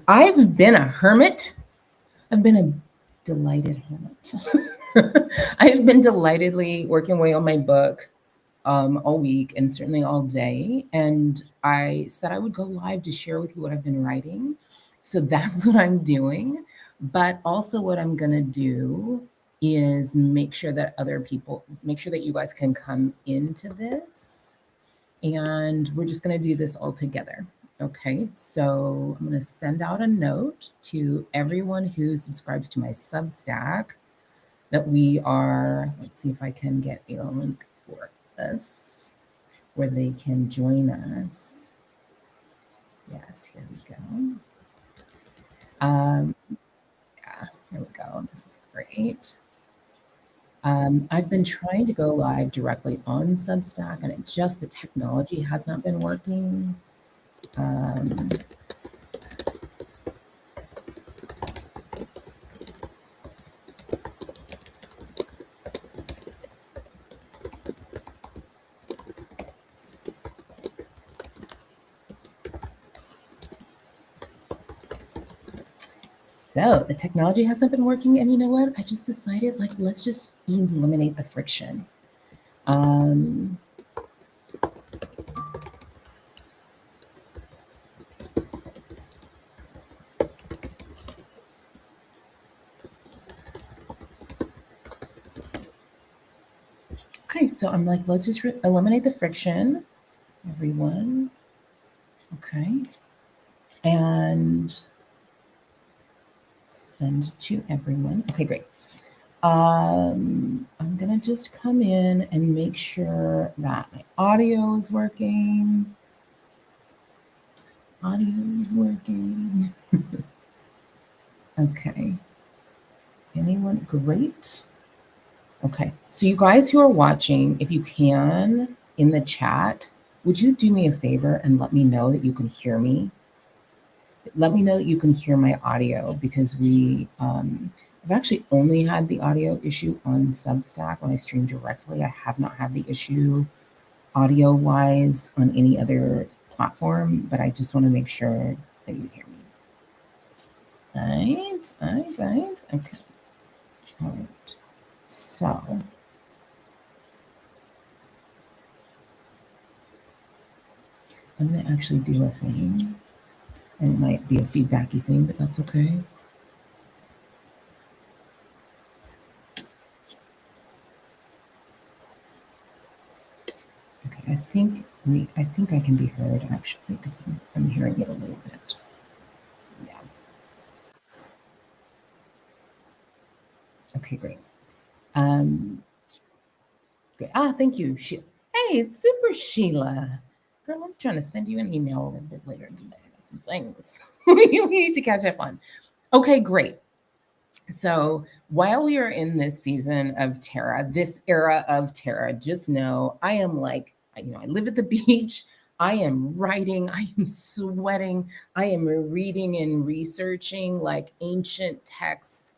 I've been a hermit. I've been a delighted hermit. I've been delightedly working away on my book all week and certainly all day. And I said I would go live to share with you what I've been writing. So that's what I'm doing. But also, what I'm going to do is make sure that you guys can come into this. And we're just going to do this all together. Okay, so I'm going to send out a note to everyone who subscribes to my Substack that we are, let's see if I can get a link for us where they can join us. Yes, here we go. Yeah, here we go. This is great. I've been trying to go live directly on Substack, and the technology has not been working. So the technology has not been working, and you know what? I just decided, like, let's just eliminate the friction. Okay, so I'm like, let's just eliminate the friction, everyone. Okay. And send to everyone. Okay, great. I'm gonna just come in and make sure that my audio is working. Audio is working. Okay. Anyone? Great. Okay. So you guys who are watching, if you can, in the chat, would you do me a favor and let me know that you can hear me? Let me know that you can hear my audio, because I've actually only had the audio issue on Substack when I stream directly. I have not had the issue audio-wise on any other platform, but I just want to make sure that you hear me. All right. Okay. All right. So I'm going to actually do a thing. And it might be a feedbacky thing, but that's okay. Okay, I think I can be heard actually, because I'm hearing it a little bit. Yeah. Okay, great. Great. Thank you. Hey, it's Super Sheila. Girl, I'm trying to send you an email a little bit later today. I got some things we need to catch up on. Okay, great. So while we are in this season of Tara, this era of Tara, just know I am like, I live at the beach. I am writing. I am sweating. I am reading and researching like ancient texts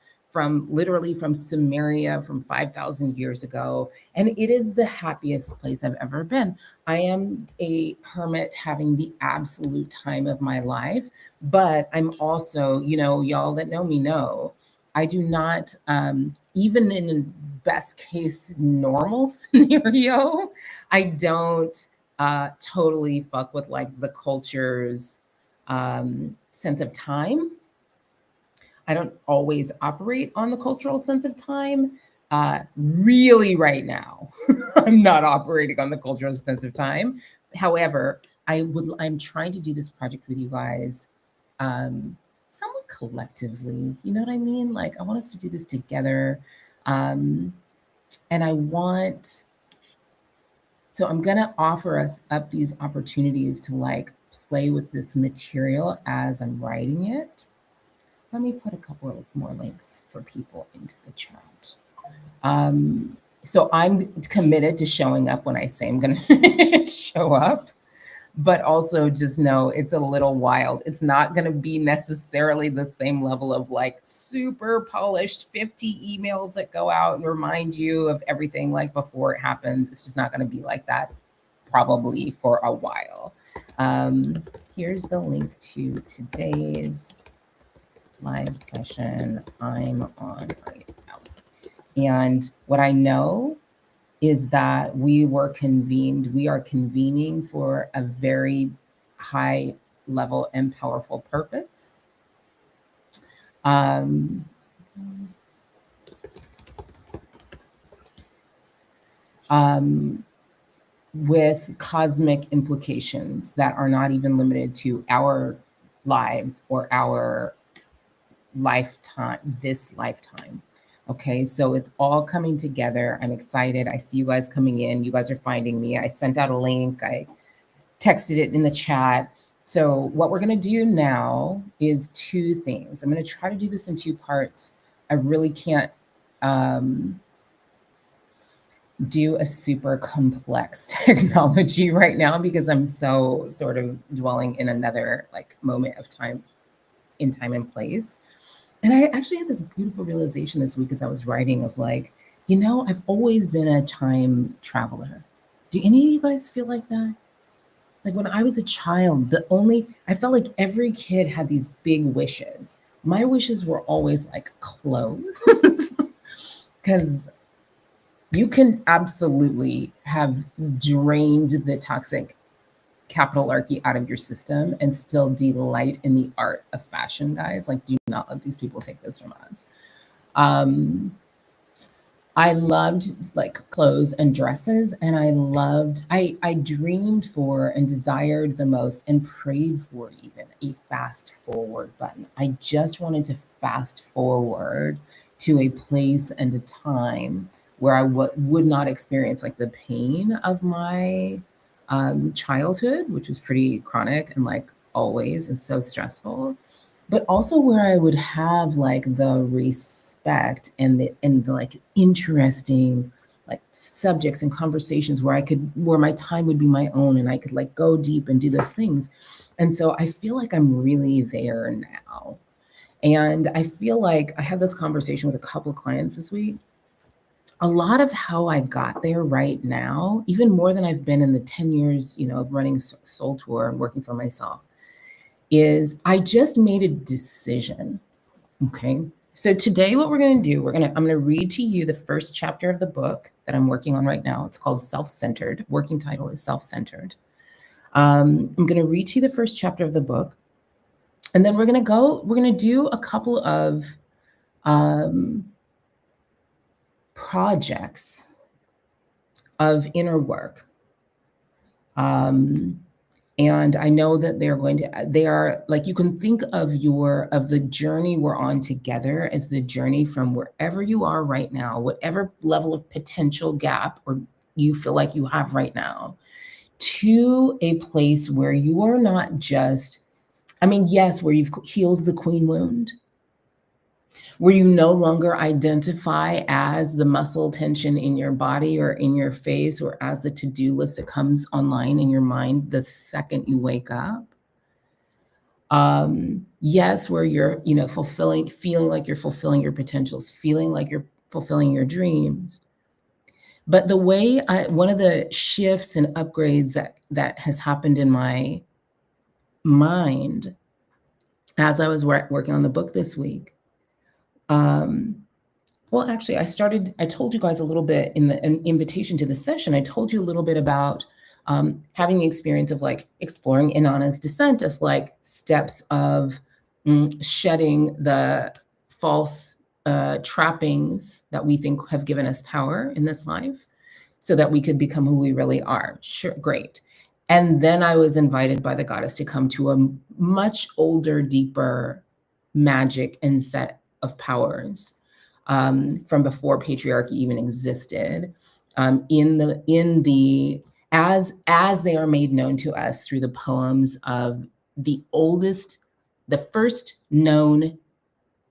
literally from Sumeria from 5,000 years ago. And it is the happiest place I've ever been. I am a hermit having the absolute time of my life, but I'm also, y'all that know me know, I do not, even in a best case normal scenario, I don't totally fuck with like the culture's sense of time. I don't always operate on the cultural sense of time. Really, right now, I'm not operating on the cultural sense of time. However, I'm trying to do this project with you guys somewhat collectively. You know what I mean? Like, I want us to do this together. And so I'm going to offer us up these opportunities to like play with this material as I'm writing it. Let me put a couple of more links for people into the chat. So I'm committed to showing up when I say I'm going to show up, but also just know it's a little wild. It's not going to be necessarily the same level of like super polished 50 emails that go out and remind you of everything like before it happens. It's just not going to be like that probably for a while. Here's the link to today's live session I'm on right now. And what I know is that we are convening for a very high level and powerful purpose. With cosmic implications that are not even limited to our lives or our lifetime, this lifetime. Okay, so it's all coming together. I'm excited. I see you guys coming in. You guys are finding me. I sent out a link. I texted it in the chat. So what we're going to do now is two things. I'm going to try to do this in two parts. I really can't do a super complex technology right now because I'm so sort of dwelling in another like moment of time, in time and place. And I actually had this beautiful realization this week as I was writing of like, you know, I've always been a time traveler. Do any of you guys feel like that? Like when I was a child, I felt like every kid had these big wishes. My wishes were always like clothes because you can absolutely have drained the toxic capital-archy out of your system and still delight in the art of fashion, guys. Like, do not let these people take this from us. I loved like clothes and dresses, and I dreamed for and desired the most and prayed for even a fast forward button. I just wanted to fast forward to a place and a time where I would not experience like the pain of my childhood, which was pretty chronic and like always and so stressful, but also where I would have like the respect and the like interesting like subjects and conversations where my time would be my own and I could like go deep and do those things. And so I feel like I'm really there now. And I feel like I had this conversation with a couple of clients this week. A lot of how I got there right now, even more than I've been in the 10 years, you know, of running Soul Tour and working for myself, is I just made a decision. Okay. So today what we're going to do, I'm going to read to you the first chapter of the book that I'm working on right now. It's called Self-Centered. Working title is Self-Centered. I'm going to read to you the first chapter of the book. And then we're going to do a couple of projects of inner work. And I know that they are like, you can think of the journey we're on together as the journey from wherever you are right now, whatever level of potential gap or you feel like you have right now, to a place where you are not just, yes, where you've healed the queen wound, where you no longer identify as the muscle tension in your body or in your face or as the to-do list that comes online in your mind the second you wake up. Yes, where you're, feeling like you're fulfilling your potentials, feeling like you're fulfilling your dreams. But one of the shifts and upgrades that has happened in my mind as I was working on the book this week, well, actually, I told you guys a little bit in the invitation to the session. I told you a little bit about having the experience of like exploring Inanna's descent as like steps of shedding the false trappings that we think have given us power in this life so that we could become who we really are. Sure, great. And then I was invited by the goddess to come to a much older, deeper magic and set of powers from before patriarchy even existed, as they are made known to us through the poems of the first known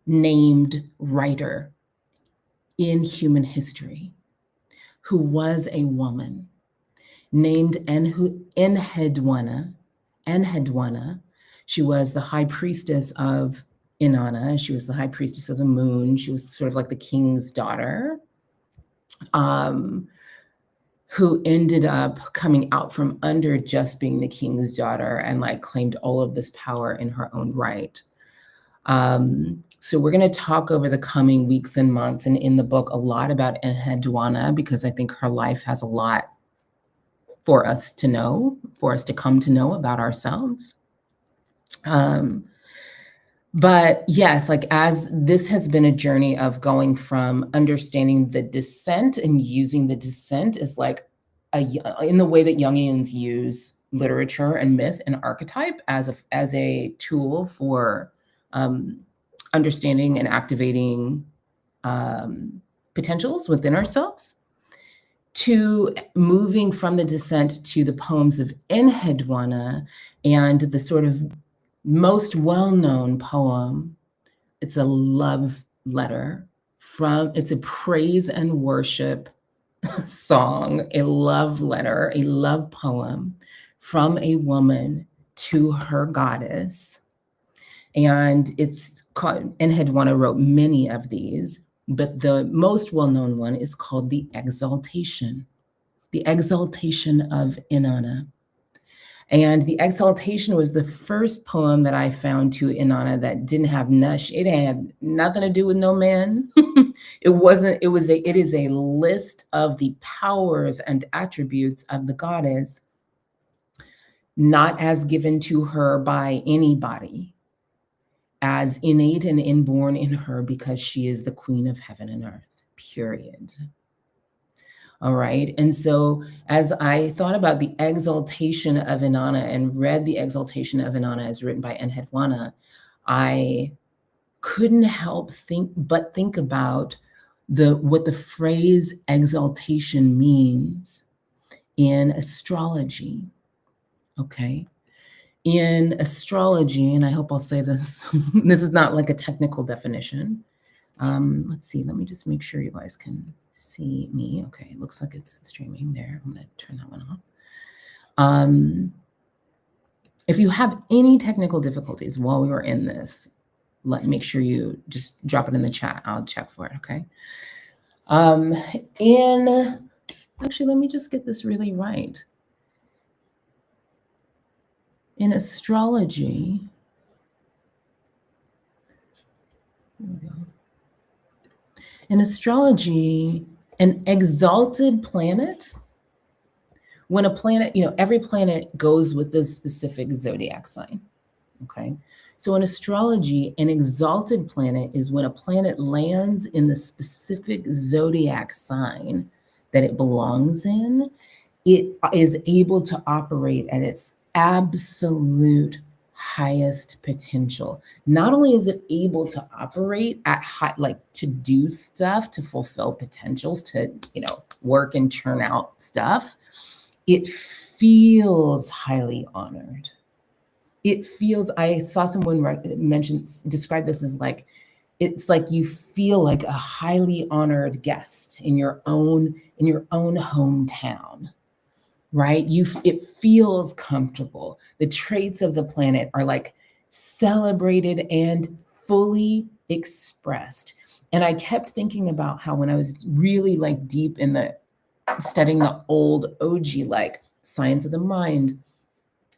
named writer in human history, who was a woman named Enheduanna. She was the high priestess of Inanna. She was the high priestess of the moon. She was sort of like the king's daughter. who ended up coming out from under just being the king's daughter and like claimed all of this power in her own right. So we're going to talk over the coming weeks and months and in the book a lot about Enheduanna, because I think her life has a lot for us to know, for us to come to know about ourselves. But yes, like as this has been a journey of going from understanding the descent and using the descent as like in the way that Jungians use literature and myth and archetype as a tool for understanding and activating potentials within ourselves, to moving from the descent to the poems of Enheduanna and the sort of most well-known poem. It's a love letter it's a praise and worship song, a love letter, a love poem from a woman to her goddess. And it's called, Enheduanna wrote many of these, but the most well-known one is called the Exaltation of Inanna. And the Exaltation was the first poem that I found to Inanna that didn't have nush. It had nothing to do with no man. It is a list of the powers and attributes of the goddess, not as given to her by anybody, as innate and inborn in her because she is the queen of heaven and earth, period. All right. And so as I thought about the Exaltation of Inanna and read the Exaltation of Inanna as written by Enheduanna, I couldn't help think about what the phrase exaltation means in astrology. Okay. In astrology, and I hope I'll say this, this is not like a technical definition. Let's see, let me just make sure you guys can see me. Okay, it looks like it's streaming there. I'm going to turn that one off. If you have any technical difficulties while we were in this, make sure you just drop it in the chat. I'll check for it, okay? Actually, let me just get this really right. In astrology, here we go. In astrology, an exalted planet, when a planet, every planet goes with this specific zodiac sign, okay? So in astrology, an exalted planet is when a planet lands in the specific zodiac sign that it belongs in. It is able to operate at its absolute highest potential. Not only is it able to operate at high, like to do stuff, to fulfill potentials, to, work and churn out stuff, it feels highly honored. It feels, I saw someone describe this as like, it's like you feel like a highly honored guest in your own hometown. Right? It feels comfortable. The traits of the planet are like celebrated and fully expressed. And I kept thinking about how when I was really like deep in studying the old OG, like science of the mind,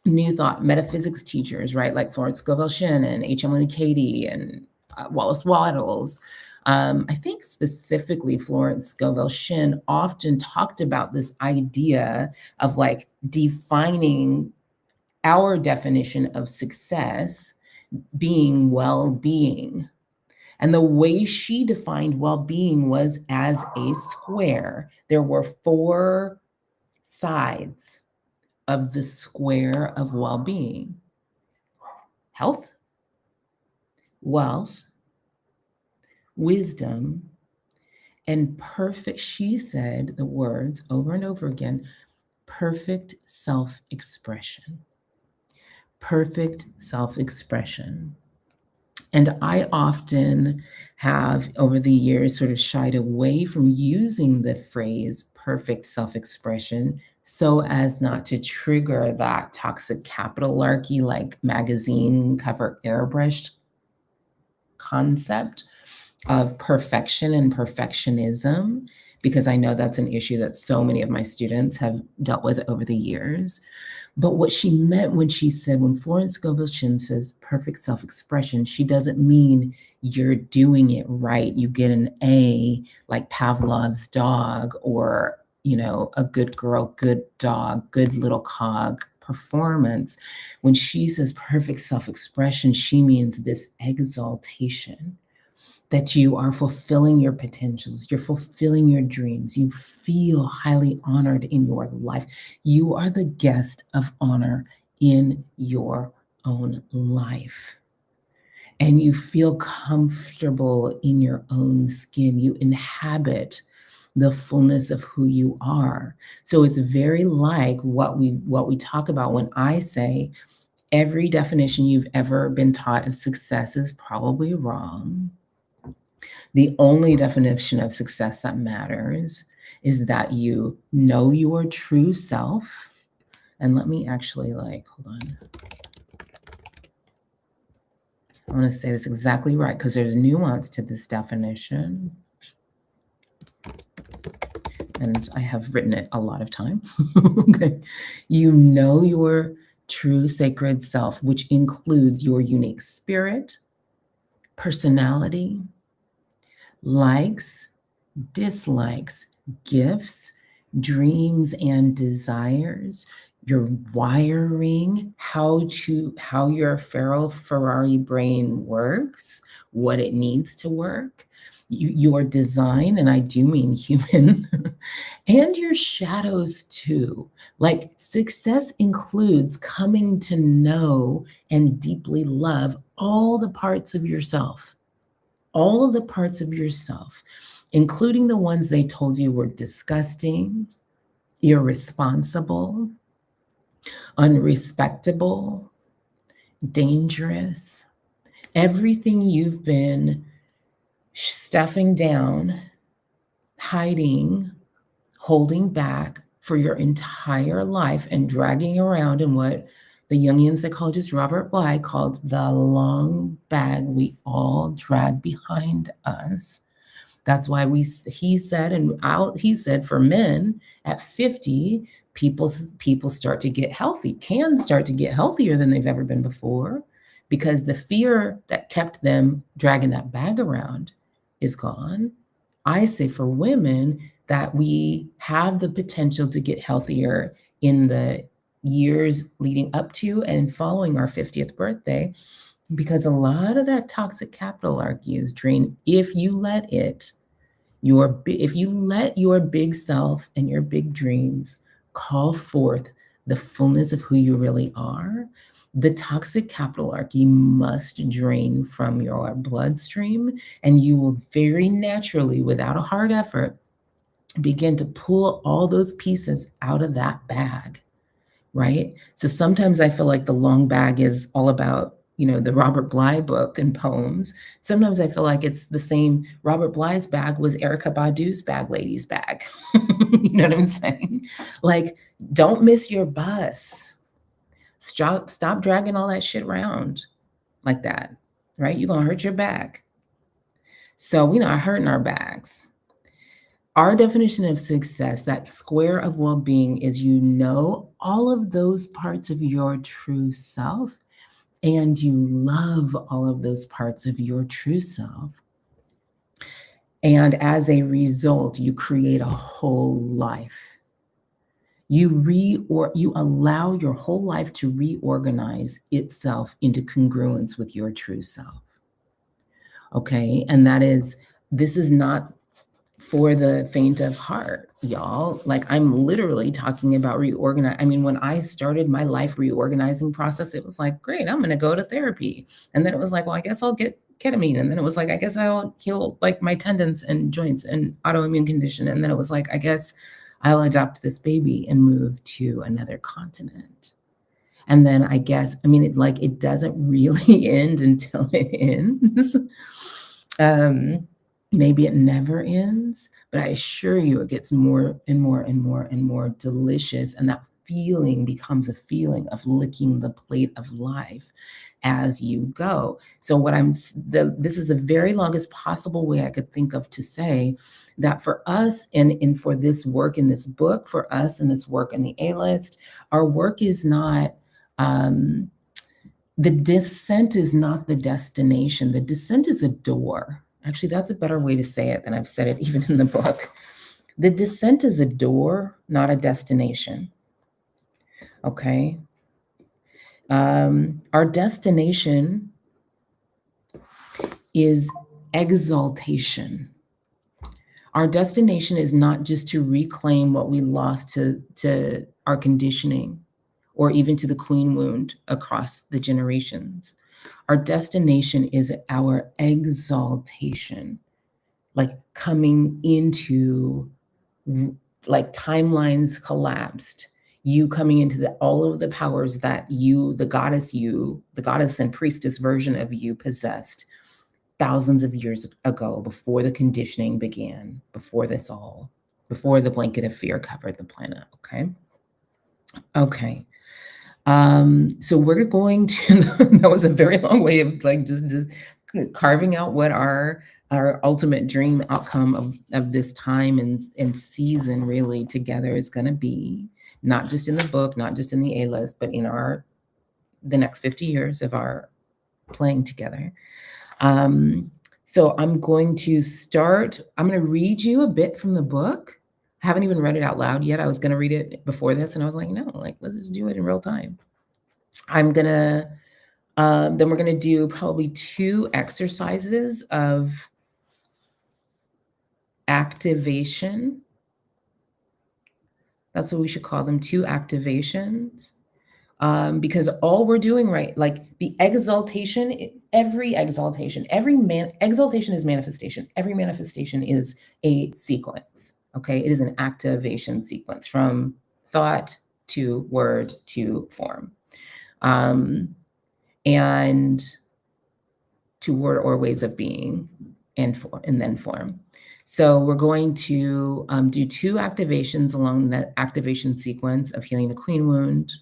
New Thought, metaphysics teachers, right? Like Florence Scovel Shinn and H.M. Lee Cady and Wallace Wattles. I think specifically Florence Scovel Shinn often talked about this idea of like defining our definition of success being well-being. And the way she defined well-being was as a square. There were 4 sides of the square of well-being: health, wealth, wisdom, and perfect, she said the words over and over again, perfect self-expression. Perfect self-expression. And I often have, over the years, sort of shied away from using the phrase perfect self-expression so as not to trigger that toxic capitalarchy, like magazine cover airbrushed concept of perfection and perfectionism because I know that's an issue that so many of my students have dealt with over the years. But what she meant when she said, when Florence Scovel Shinn says perfect self-expression, she doesn't mean you're doing it right. You get an A like Pavlov's dog, or, a good girl, good dog, good little cog performance. When she says perfect self-expression, she means this exaltation that you are fulfilling your potentials, you're fulfilling your dreams, you feel highly honored in your life. You are the guest of honor in your own life. And you feel comfortable in your own skin. You inhabit the fullness of who you are. So it's very like what we talk about when I say every definition you've ever been taught of success is probably wrong. The only definition of success that matters is that you know your true self. And let me actually hold on. I want to say this exactly right because there's nuance to this definition. And I have written it a lot of times. Okay. You know your true sacred self, which includes your unique spirit, personality, likes, dislikes, gifts, dreams, and desires, your wiring, how your Ferrari brain works, what it needs to work, your design, and I do mean human, and your shadows too. Like success includes coming to know and deeply love all the parts of yourself. All of the parts of yourself, including the ones they told you were disgusting, irresponsible, unrespectable, dangerous, everything you've been stuffing down, hiding, holding back for your entire life and dragging around in what the Jungian psychologist Robert Bly called the long bag we all drag behind us. That's why he said for men at 50, people start to get healthy, can start to get healthier than they've ever been before, because the fear that kept them dragging that bag around is gone. I say for women that we have the potential to get healthier in the years leading up to and following our 50th birthday, because a lot of that toxic capitalism is drained if you let your big self and your big dreams call forth the fullness of who you really are. The toxic capitalism must drain from your bloodstream, and you will very naturally, without a hard effort, begin to pull all those pieces out of that bag, right? So sometimes I feel like the long bag is all about, the Robert Bly book and poems. Sometimes I feel like it's the same. Robert Bly's bag was Erykah Badu's bag, lady's bag. You know what I'm saying? Like, don't miss your bus. Stop dragging all that shit around like that, right? You're going to hurt your back. So we're not hurting our backs. Our definition of success, that square of well-being, is all of those parts of your true self, and you love all of those parts of your true self. And as a result, you create a whole life. You allow your whole life to reorganize itself into congruence with your true self. Okay? And this is not for the faint of heart, y'all. Like, I'm literally talking about reorganize. I mean, when I started my life reorganizing process, it was like, great, I'm going to go to therapy. And then it was like, well, I guess I'll get ketamine. And then it was like, I guess I'll heal like my tendons and joints and autoimmune condition. And then it was like, I guess I'll adopt this baby and move to another continent. And then I guess, it doesn't really end until it ends. Maybe it never ends, but I assure you it gets more and more and more and more delicious. And that feeling becomes a feeling of licking the plate of life as you go. So this is the very longest possible way I could think of to say that for us and for this work in this book, for us and this work in the A-list, our work is not, the descent is not the destination. The descent is a door. Actually, that's a better way to say it than I've said it even in the book. The descent is a door, not a destination. Okay? Our destination is exaltation. Our destination is not just to reclaim what we lost to our conditioning or even to the queen wound across the generations. Our destination is our exaltation, like coming into, like timelines collapsed, you coming into all of the powers that the goddess and priestess version of you possessed thousands of years ago, before the conditioning began, before the blanket of fear covered the planet. Okay. So we're going to, that was a very long way of like just carving out what our ultimate dream outcome of this time and season really together is going to be, not just in the book, not just in the A-list, but in the next 50 years of our playing together. So I'm going to read you a bit from the book. I haven't even read it out loud yet. I was going to read it before this, and I was like, no, like, let's just do it in real time. Then we're going to do probably 2 exercises of activation. That's what we should call them, 2 activations. Because all we're doing, right, like the exaltation, exaltation is manifestation. Every manifestation is a sequence, okay? It is an activation sequence from thought to word to form, and to word or ways of being and then form. So we're going to do 2 activations along that activation sequence of healing the queen wound.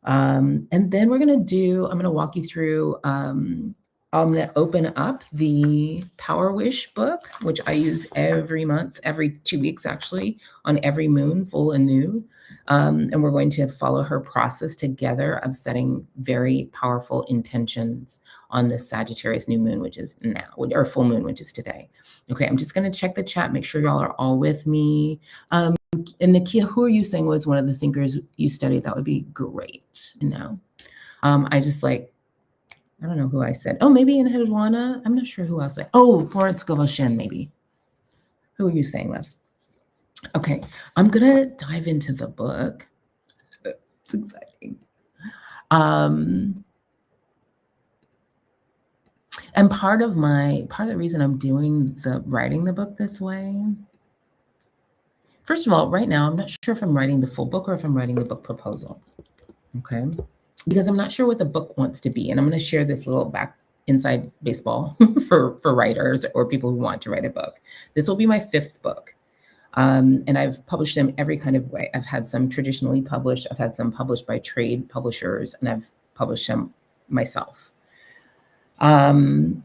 And then I'm going to walk you through, I'm going to open up the Power Wish book, which I use every month, every 2 weeks, actually, on every moon, full and new. And we're going to follow her process together of setting very powerful intentions on this Sagittarius new moon, which is now, or full moon, which is today. Okay, I'm just going to check the chat, make sure y'all are all with me. And Nakia, who are you saying was one of the thinkers you studied? That would be great to know. I don't know who I said. Oh, maybe in Hedwana. I'm not sure who else. Florence Scovel-Shen, maybe. Who are you saying, Lev? Okay, I'm going to dive into the book. It's exciting. And part of the reason I'm writing the book this way, first of all, right now, I'm not sure if I'm writing the full book or if I'm writing the book proposal, okay? Because I'm not sure what the book wants to be. And I'm going to share this little inside baseball for writers or people who want to write a book. This will be my 5th book. And I've published them every kind of way. I've had some traditionally published. I've had some published by trade publishers, and I've published them myself. I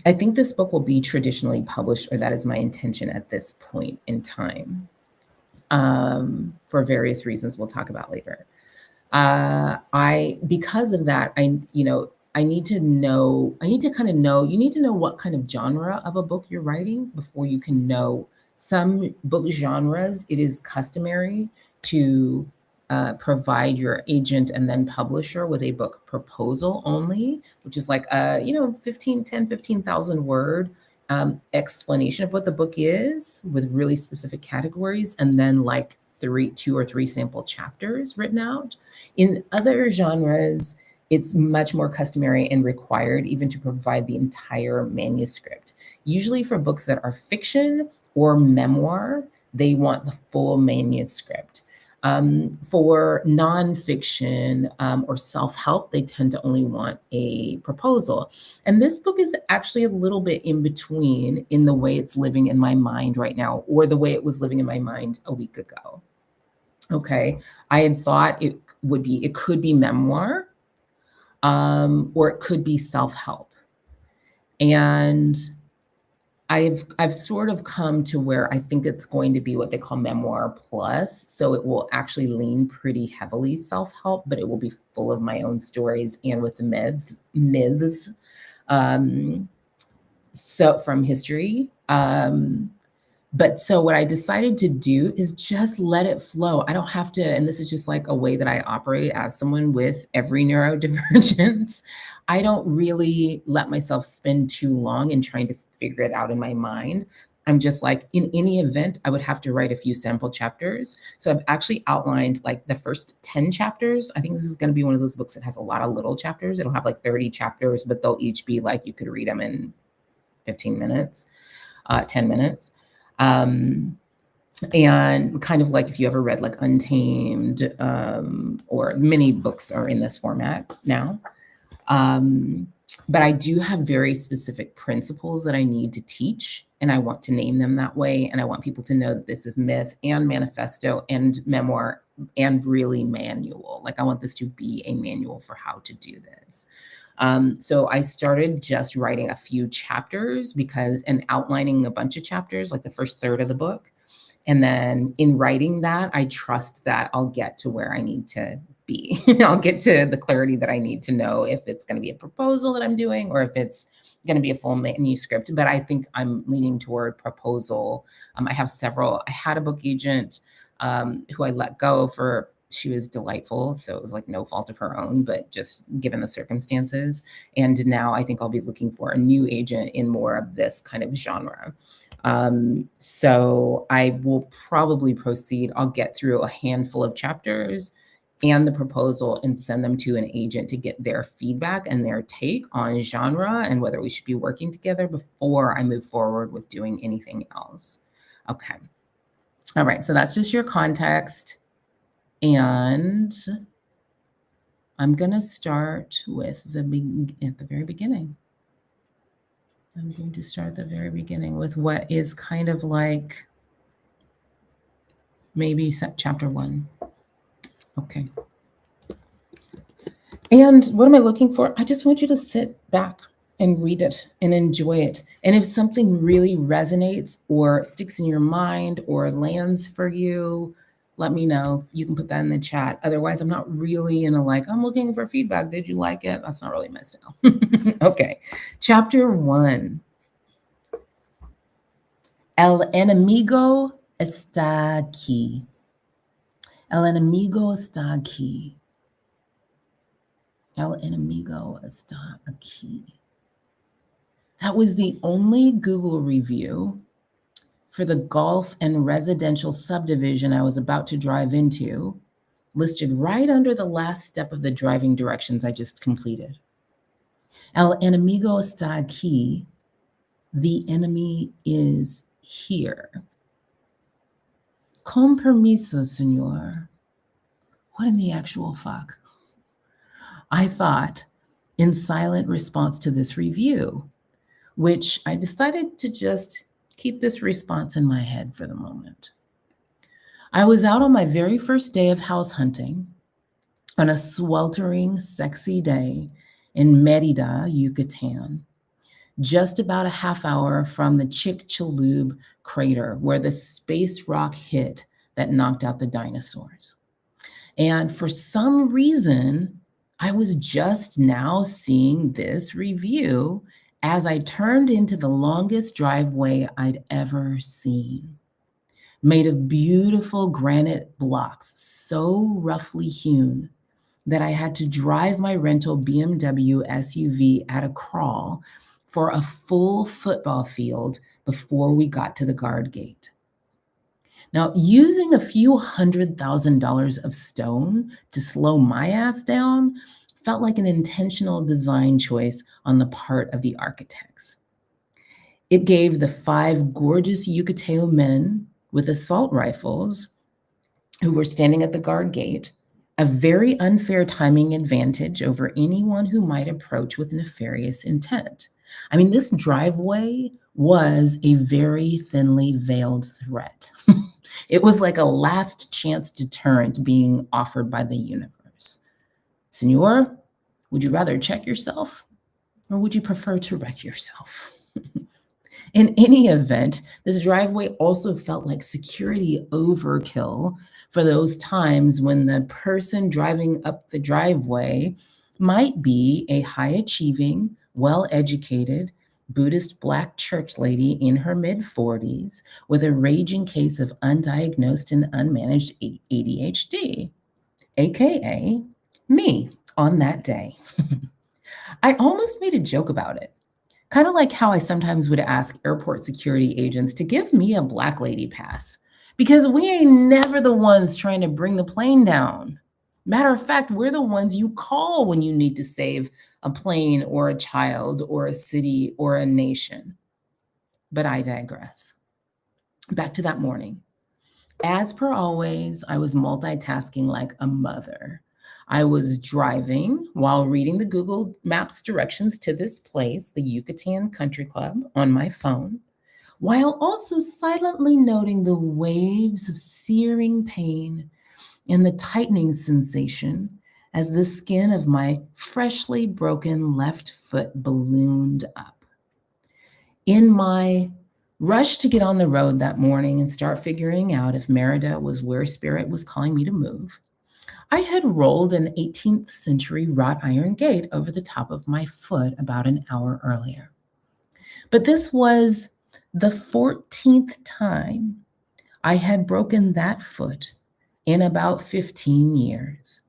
think this book will be traditionally published, or that is my intention at this point in time. For various reasons we'll talk about later. Because of that, you need to know what kind of genre of a book you're writing before you can know. Some book genres, it is customary to provide your agent and then publisher with a book proposal only, which is like 15,000 word explanation of what the book is with really specific categories, and then like 2 or 3 sample chapters written out. In other genres, it's much more customary and required even to provide the entire manuscript. Usually for books that are fiction or memoir, they want the full manuscript. For nonfiction or self-help, they tend to only want a proposal. And this book is actually a little bit in between in the way it's living in my mind right now, or the way it was living in my mind a week ago. Okay. I had thought it could be memoir, or it could be self-help. And I've sort of come to where I think it's going to be what they call memoir plus. So it will actually lean pretty heavily self-help, but it will be full of my own stories and with the myths. So from history. But so what I decided to do is just let it flow. I don't have to, and this is just like a way that I operate as someone with every neurodivergence. I don't really let myself spend too long in trying to figure it out in my mind. I'm just like, in any event, I would have to write a few sample chapters. So I've actually outlined like the first 10 chapters. I think this is going to be one of those books that has a lot of little chapters. It'll have like 30 chapters, but they'll each be like, you could read them in 15 minutes, 10 minutes. And kind of like if you ever read like Untamed, or many books are in this format now. But I do have very specific principles that I need to teach, and I want to name them that way. And I want people to know that this is myth and manifesto and memoir and really manual. Like I want this to be a manual for how to do this. So I started just writing a few chapters and outlining a bunch of chapters, like the first third of the book. And then in writing that, I trust that I'll get to where I need to be. I'll get to the clarity that I need to know if it's going to be a proposal that I'm doing or if it's going to be a full manuscript. But I think I'm leaning toward proposal. I had a book agent who I let go she was delightful. So it was like no fault of her own, but just given the circumstances. And now I think I'll be looking for a new agent in more of this kind of genre. So I will probably proceed. I'll get through a handful of chapters and the proposal and send them to an agent to get their feedback and their take on genre and whether we should be working together before I move forward with doing anything else. Okay. All right. So that's just your context. And I'm going to start with at the very beginning. I'm going to start at the very beginning with what is kind of like maybe chapter 1. Okay. And what am I looking for? I just want you to sit back and read it and enjoy it. And if something really resonates or sticks in your mind or lands for you, let me know. You can put that in the chat. Otherwise, I'm not really in a like, I'm looking for feedback. Did you like it? That's not really my style. Okay. Chapter 1. El enemigo está aquí. El enemigo está aquí. El enemigo está aquí. That was the only Google review for the golf and residential subdivision I was about to drive into, listed right under the last step of the driving directions I just completed. El enemigo está aquí. The enemy is here. Con permiso, señor. What in the actual fuck? I thought in silent response to this review, which I decided to just keep this response in my head for the moment. I was out on my very first day of house hunting on a sweltering, sexy day in Mérida, Yucatan, just about a half hour from the Chicxulub crater where the space rock hit that knocked out the dinosaurs. And for some reason, I was just now seeing this review as I turned into the longest driveway I'd ever seen, made of beautiful granite blocks so roughly hewn that I had to drive my rental BMW SUV at a crawl for a full football field before we got to the guard gate. Now, using a few $100,000 of stone to slow my ass down felt like an intentional design choice on the part of the architects. It gave the 5 gorgeous Yucateo men with assault rifles who were standing at the guard gate a very unfair timing advantage over anyone who might approach with nefarious intent. I mean, this driveway was a very thinly veiled threat. It was like a last chance deterrent being offered by the universe. Senor, would you rather check yourself or would you prefer to wreck yourself? In any event, this driveway also felt like security overkill for those times when the person driving up the driveway might be a high achieving, well educated Buddhist Black church lady in her mid 40s with a raging case of undiagnosed and unmanaged ADHD, AKA me on that day. I almost made a joke about it. Kind of like how I sometimes would ask airport security agents to give me a black lady pass because we ain't never the ones trying to bring the plane down. Matter of fact, we're the ones you call when you need to save a plane or a child or a city or a nation. But I digress. Back to that morning. As per always, I was multitasking like a mother. I was driving while reading the Google Maps directions to this place, the Yucatan Country Club, on my phone, while also silently noting the waves of searing pain and the tightening sensation as the skin of my freshly broken left foot ballooned up. In my rush to get on the road that morning and start figuring out if Merida was where Spirit was calling me to move, I had rolled an 18th century wrought iron gate over the top of my foot about an hour earlier. But this was the 14th time I had broken that foot in about 15 years.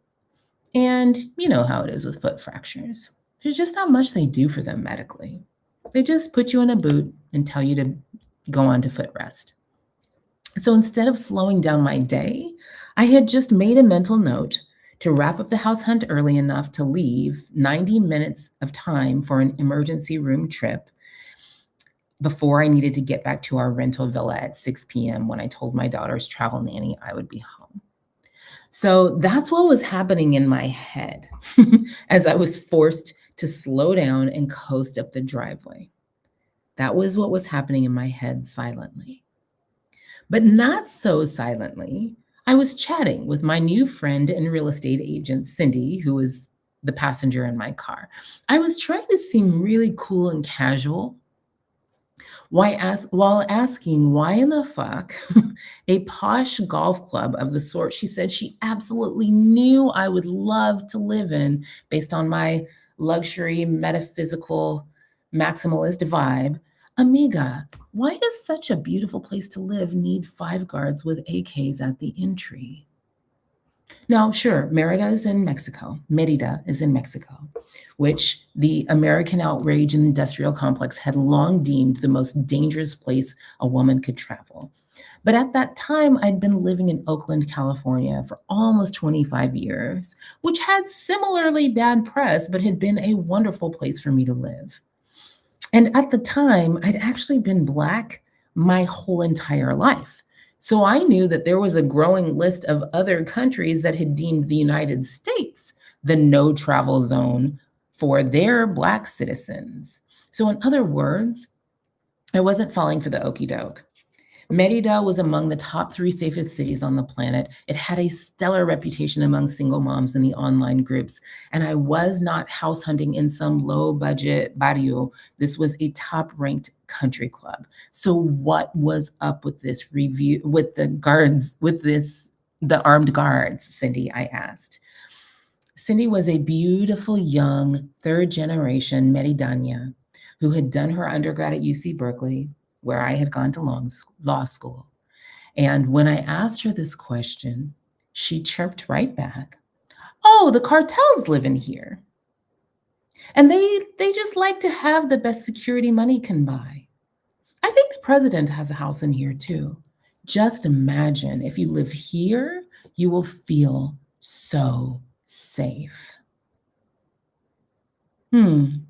And you know how it is with foot fractures. There's just not much they do for them medically. They just put you in a boot and tell you to go on to foot rest. So instead of slowing down my day, I had just made a mental note to wrap up the house hunt early enough to leave 90 minutes of time for an emergency room trip before I needed to get back to our rental villa at 6 p.m. when I told my daughter's travel nanny I would be home. So that's what was happening in my head as I was forced to slow down and coast up the driveway. That was what was happening in my head silently. But not so silently, I was chatting with my new friend and real estate agent, Cindy, who was the passenger in my car. I was trying to seem really cool and casual while asking why in the fuck a posh golf club of the sort she said she absolutely knew I would love to live in based on my luxury, metaphysical, maximalist vibe. Amiga, why does such a beautiful place to live need 5 guards with AKs at the entry? Now, sure, Merida is in Mexico, which the American outrage and industrial complex had long deemed the most dangerous place a woman could travel. But at that time, I'd been living in Oakland, California for almost 25 years, which had similarly bad press, but had been a wonderful place for me to live. And at the time, I'd actually been Black my whole entire life. So I knew that there was a growing list of other countries that had deemed the United States the no travel zone for their Black citizens. So in other words, I wasn't falling for the okie doke. Merida was among the top 3 safest cities on the planet. It had a stellar reputation among single moms in the online groups. And I was not house hunting in some low budget barrio. This was a top ranked country club. So what was up with this review, with the guards, the armed guards, Cindy, I asked. Cindy was a beautiful young 3rd generation Meridana who had done her undergrad at UC Berkeley, where I had gone to law school. And when I asked her this question, she chirped right back, "Oh, the cartels live in here. And they just like to have the best security money can buy. I think the president has a house in here too. Just imagine if you live here, you will feel so safe." I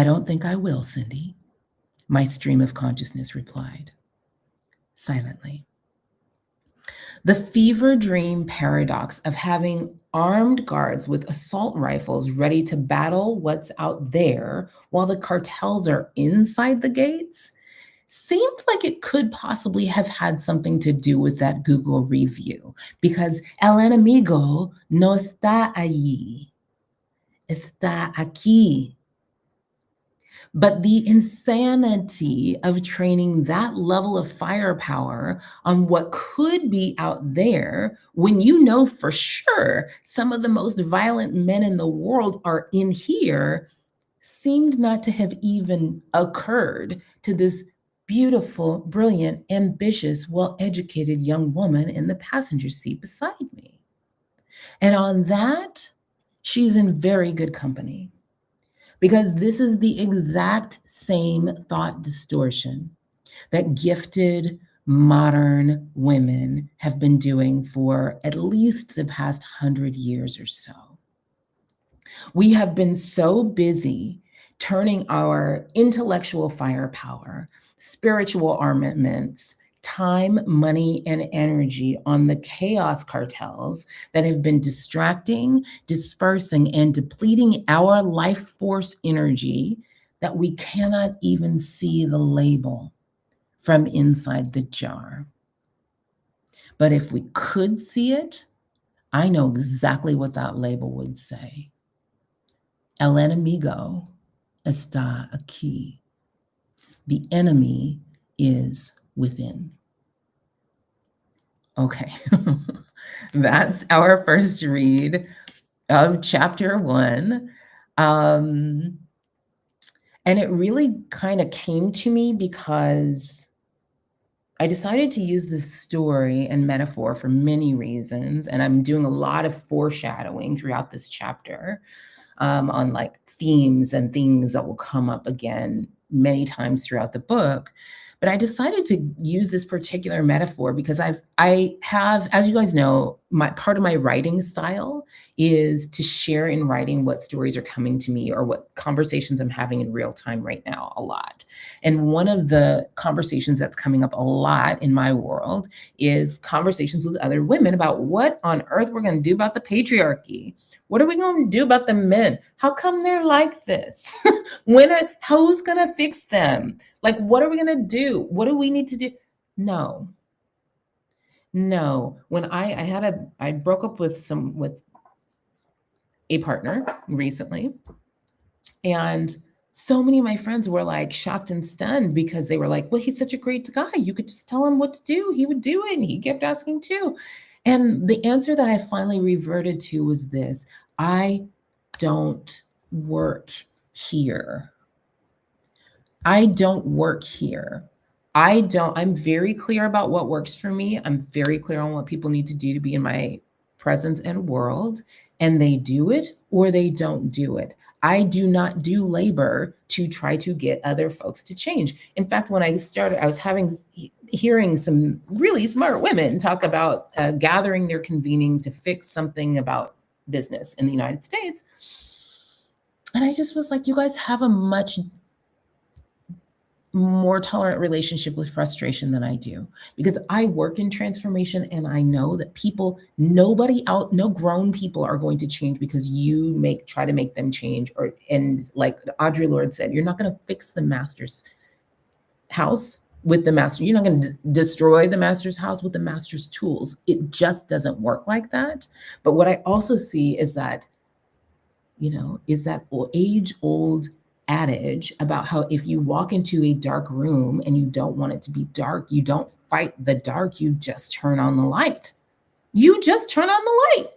don't think I will, Cindy, my stream of consciousness replied, silently. The fever dream paradox of having armed guards with assault rifles ready to battle what's out there while the cartels are inside the gates seemed like it could possibly have had something to do with that Google review, because el enemigo no está allí, está aquí. But the insanity of training that level of firepower on what could be out there when you know for sure some of the most violent men in the world are in here seemed not to have even occurred to this beautiful, brilliant, ambitious, well-educated young woman in the passenger seat beside me. And on that, she's in very good company, because this is the exact same thought distortion that gifted modern women have been doing for at least the past 100 years or so. We have been so busy turning our intellectual firepower, spiritual armaments, time, money, and energy on the chaos cartels that have been distracting, dispersing, and depleting our life force energy that we cannot even see the label from inside the jar. But if we could see it, I know exactly what that label would say. El enemigo está aquí. The enemy is within. Okay, that's our first read of chapter 1. And it really kind of came to me because I decided to use this story and metaphor for many reasons, and I'm doing a lot of foreshadowing throughout this chapter on like themes and things that will come up again many times throughout the book. But I decided to use this particular metaphor because I have, as you guys know, my part of my writing style is to share in writing what stories are coming to me or what conversations I'm having in real time right now a lot. And one of the conversations that's coming up a lot in my world is conversations with other women about what on earth we're going to do about the patriarchy. What are we going to do about the men? How come they're like this? Who's going to fix them? Like, what are we going to do? What do we need to do? No. When I broke up with a partner recently, and so many of my friends were like shocked and stunned because they were like, well, he's such a great guy. You could just tell him what to do. He would do it. And he kept asking too. And the answer that I finally reverted to was this: I don't work here. I don't work here. I'm very clear about what works for me. I'm very clear on what people need to do to be in my presence and world, and they do it or they don't do it. I do not do labor to try to get other folks to change. In fact, when I started, I was hearing some really smart women talk about gathering their convening to fix something about business in the United States. And I just was like, you guys have a much more tolerant relationship with frustration than I do, because I work in transformation and I know that no grown people are going to change because you try to make them change, and like Audre Lorde said, you're not going to fix the master's house with the master. You're not going to destroy the master's house with the master's tools. It just doesn't work like that. But what I also see is that, is that age-old adage about how if you walk into a dark room and you don't want it to be dark, you don't fight the dark, you just turn on the light. You just turn on the light.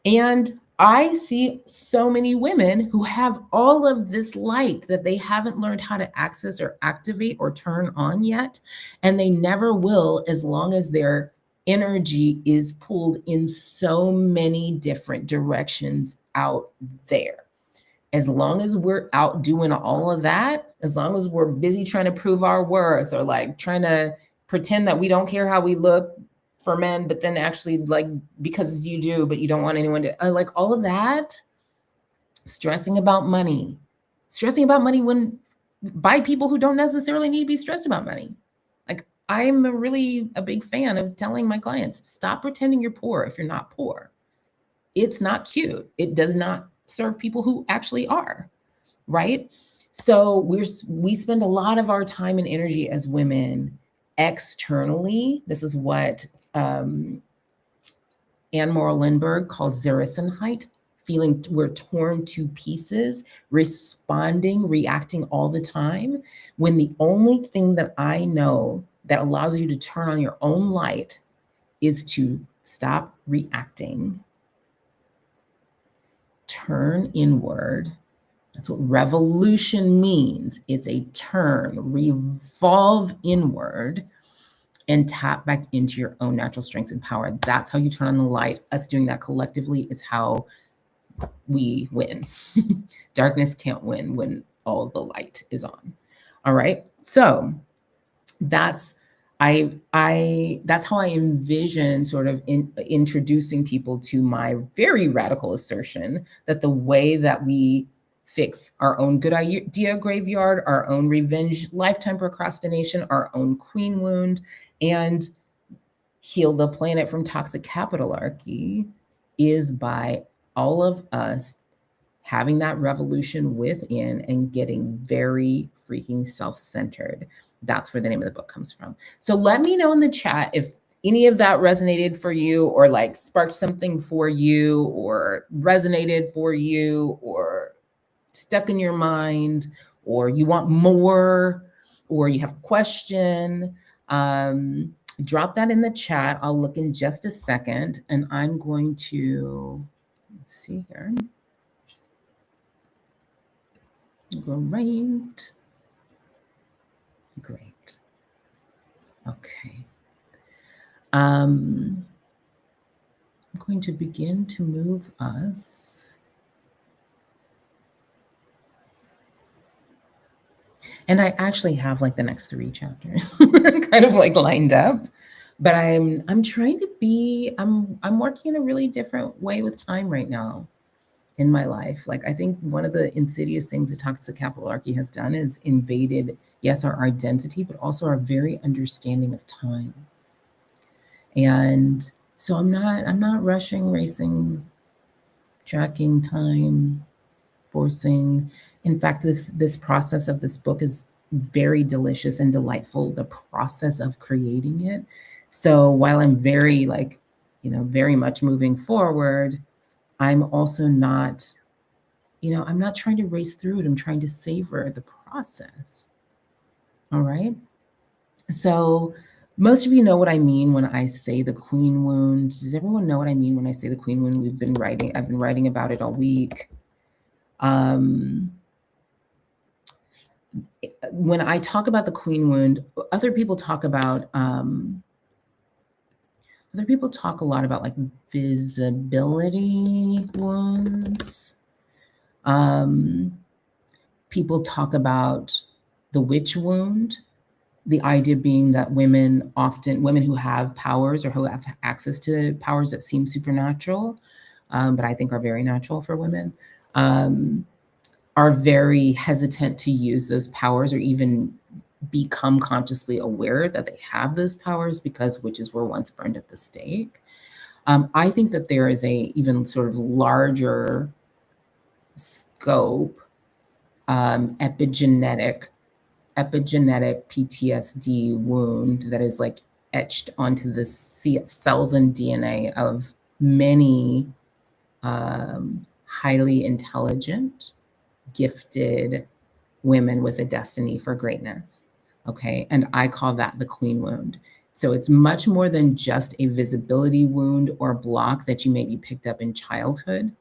And I see so many women who have all of this light that they haven't learned how to access or activate or turn on yet. And they never will, as long as their energy is pulled in so many different directions out there. As long as we're out doing all of that, as long as we're busy trying to prove our worth or like trying to pretend that we don't care how we look for men, but then actually like, because you do, but you don't want anyone to like all of that, stressing about money when by people who don't necessarily need to be stressed about money. Like I'm really a big fan of telling my clients, stop pretending you're poor if you're not poor. it's not cute. It does not serve people who actually are, right? So we spend a lot of our time and energy as women externally. This is what Anne Morrow Lindbergh called Zerrissenheit, feeling we're torn to pieces, responding, reacting all the time, when the only thing that I know that allows you to turn on your own light is to stop reacting, turn inward. That's what revolution means. It's a turn, revolve inward, and tap back into your own natural strengths and power. That's how you turn on the light. Us doing that collectively is how we win. Darkness can't win when all the light is on. All right. So that's that's how I envision sort of introducing people to my very radical assertion that the way that we fix our own good idea graveyard, our own revenge, lifetime procrastination, our own queen wound, and heal the planet from toxic capitalarchy is by all of us having that revolution within and getting very freaking self-centered. That's where the name of the book comes from. So let me know in the chat if any of that resonated for you, or like sparked something for you, or resonated for you, or stuck in your mind, or you want more, or you have a question. Drop that in the chat. I'll look in just a second, and I'm going to, let's see here. Great. Great. Okay. I'm going to begin to move us. And I actually have like the next 3 chapters kind of like lined up, but I'm trying to be, I'm working in a really different way with time right now in my life. Like, I think one of the insidious things that toxic capitalarchy has done is invaded, yes, our identity, but also our very understanding of time. And so I'm not rushing, racing, tracking time, forcing. In fact, this process of this book is very delicious and delightful, the process of creating it. So while I'm very very much moving forward, I'm also not, I'm not trying to race through it. I'm trying to savor the process. All right. So most of you know what I mean when I say the queen wound. Does everyone know what I mean when I say the queen wound? I've been writing about it all week. When I talk about the queen wound, other people talk a lot about like visibility wounds. People talk about the witch wound, the idea being that women who have powers or who have access to powers that seem supernatural, but I think are very natural for women, are very hesitant to use those powers or even become consciously aware that they have those powers because witches were once burned at the stake. I think that there is a even sort of larger scope, epigenetic PTSD wound that is like etched onto the cells and DNA of many highly intelligent, gifted women with a destiny for greatness. Okay. And I call that the queen wound. So it's much more than just a visibility wound or block that you maybe picked up in childhood.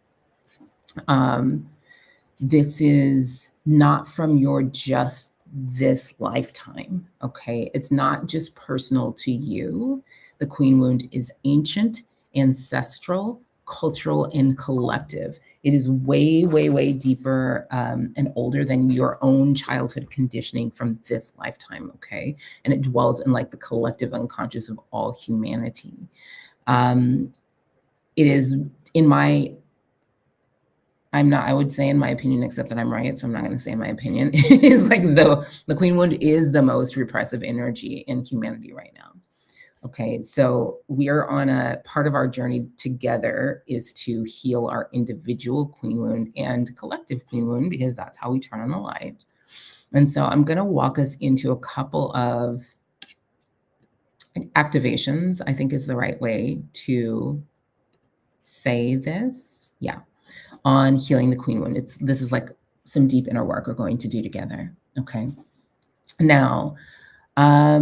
This is not from your just this lifetime. Okay. It's not just personal to you. The queen wound is ancient, ancestral, cultural, and collective. It is way, way, way deeper and older than your own childhood conditioning from this lifetime, okay? And it dwells in like the collective unconscious of all humanity. It is I would say in my opinion, except that I'm right, so I'm not going to say in my opinion, is like the queen wound is the most repressive energy in humanity right now. Okay, so we're on a part of our journey together is to heal our individual queen wound and collective queen wound, because that's how we turn on the light. And so I'm going to walk us into a couple of activations, I think is the right way to say this. Yeah, on healing the queen wound. This is like some deep inner work we're going to do together. Okay. Now, I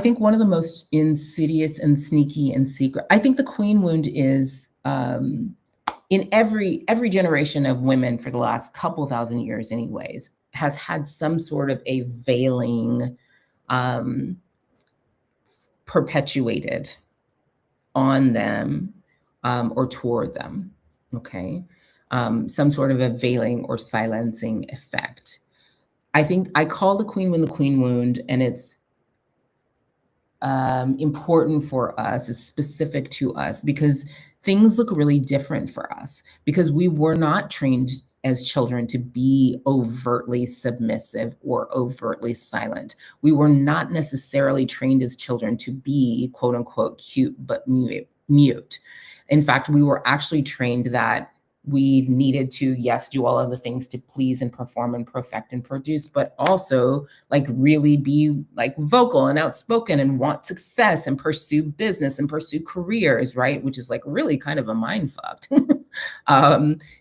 think one of the most insidious and sneaky and secret, I think the queen wound is in every generation of women for the last couple thousand years anyways, has had some sort of a veiling perpetuated on them or toward them, okay? Some sort of a veiling or silencing effect. I think I call the queen wound, and it's important for us, it's specific to us, because things look really different for us, because we were not trained as children to be overtly submissive or overtly silent. We were not necessarily trained as children to be quote unquote cute but mute. In fact, we were actually trained that we needed to, yes, do all of the things to please and perform and perfect and produce, but also like really be like vocal and outspoken and want success and pursue business and pursue careers, right? Which is like really kind of a mind fucked.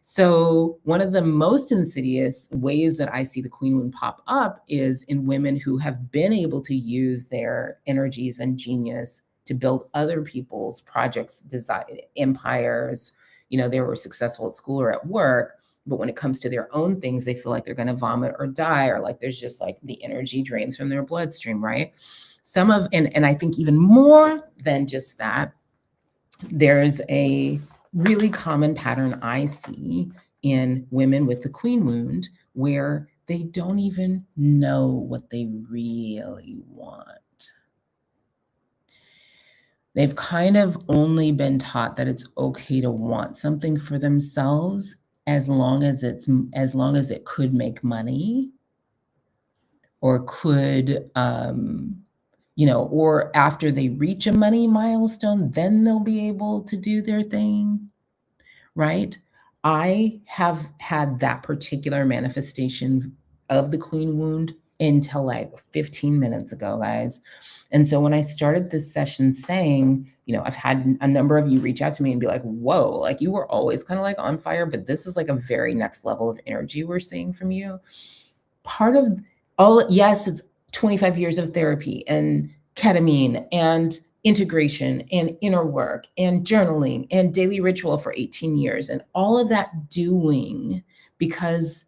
So one of the most insidious ways that I see the queen wound pop up is in women who have been able to use their energies and genius to build other people's projects, design empires. You know, they were successful at school or at work, but when it comes to their own things, they feel like they're going to vomit or die, or like there's just like the energy drains from their bloodstream, right? And I think even more than just that, there's a really common pattern I see in women with the queen wound where they don't even know what they really want. They've kind of only been taught that it's okay to want something for themselves as long as it could make money or could, or after they reach a money milestone, then they'll be able to do their thing, right? I have had that particular manifestation of the queen wound until like 15 minutes ago, guys. And so when I started this session saying, I've had a number of you reach out to me and be like, whoa, like you were always kind of like on fire, but this is like a very next level of energy we're seeing from you. Part of yes, it's 25 years of therapy and ketamine and integration and inner work and journaling and daily ritual for 18 years and all of that doing because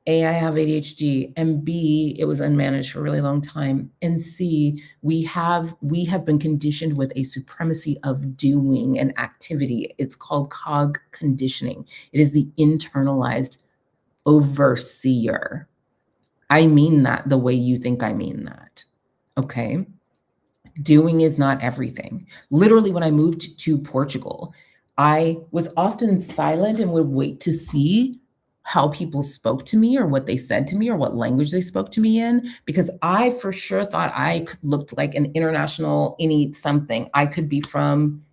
A, I have ADHD, and B, it was unmanaged for a really long time, and C, we have been conditioned with a supremacy of doing an activity. It's called cog conditioning. It is the internalized overseer. I mean that the way you think I mean that, okay? Doing is not everything. Literally, when I moved to Portugal, I was often silent and would wait to see how people spoke to me or what they said to me or what language they spoke to me in, because I for sure thought I looked like an international any something. I could be from,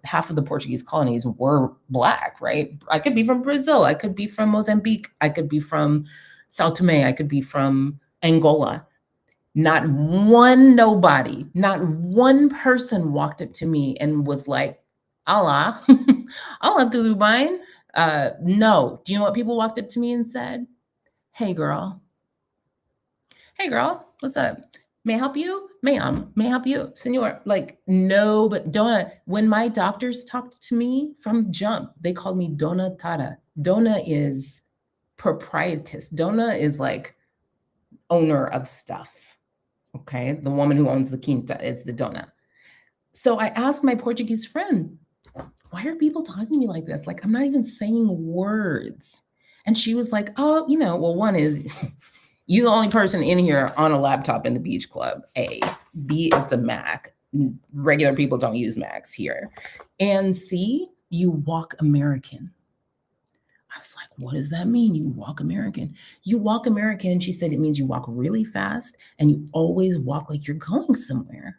half of the Portuguese colonies were Black, right? I could be from Brazil. I could be from Mozambique. I could be from Sao Tome. I could be from Angola. Not one person walked up to me and was like, Allah, Allah Tulubain. No. Do you know what people walked up to me and said? Hey girl, what's up? May I help you? Ma'am, may I help you? Senor, like, no, but Donna, when my doctors talked to me from jump, they called me Dona Tara. Dona is proprietress. Dona is like owner of stuff. Okay, the woman who owns the quinta is the dona. So I asked my Portuguese friend, why are people talking to me like this? Like, I'm not even saying words. And she was like, oh, well, one is you're the only person in here on a laptop in the beach club. A. B, it's a Mac. Regular people don't use Macs here. And C, you walk American. I was like, what does that mean? You walk American. You walk American. She said it means you walk really fast and you always walk like you're going somewhere.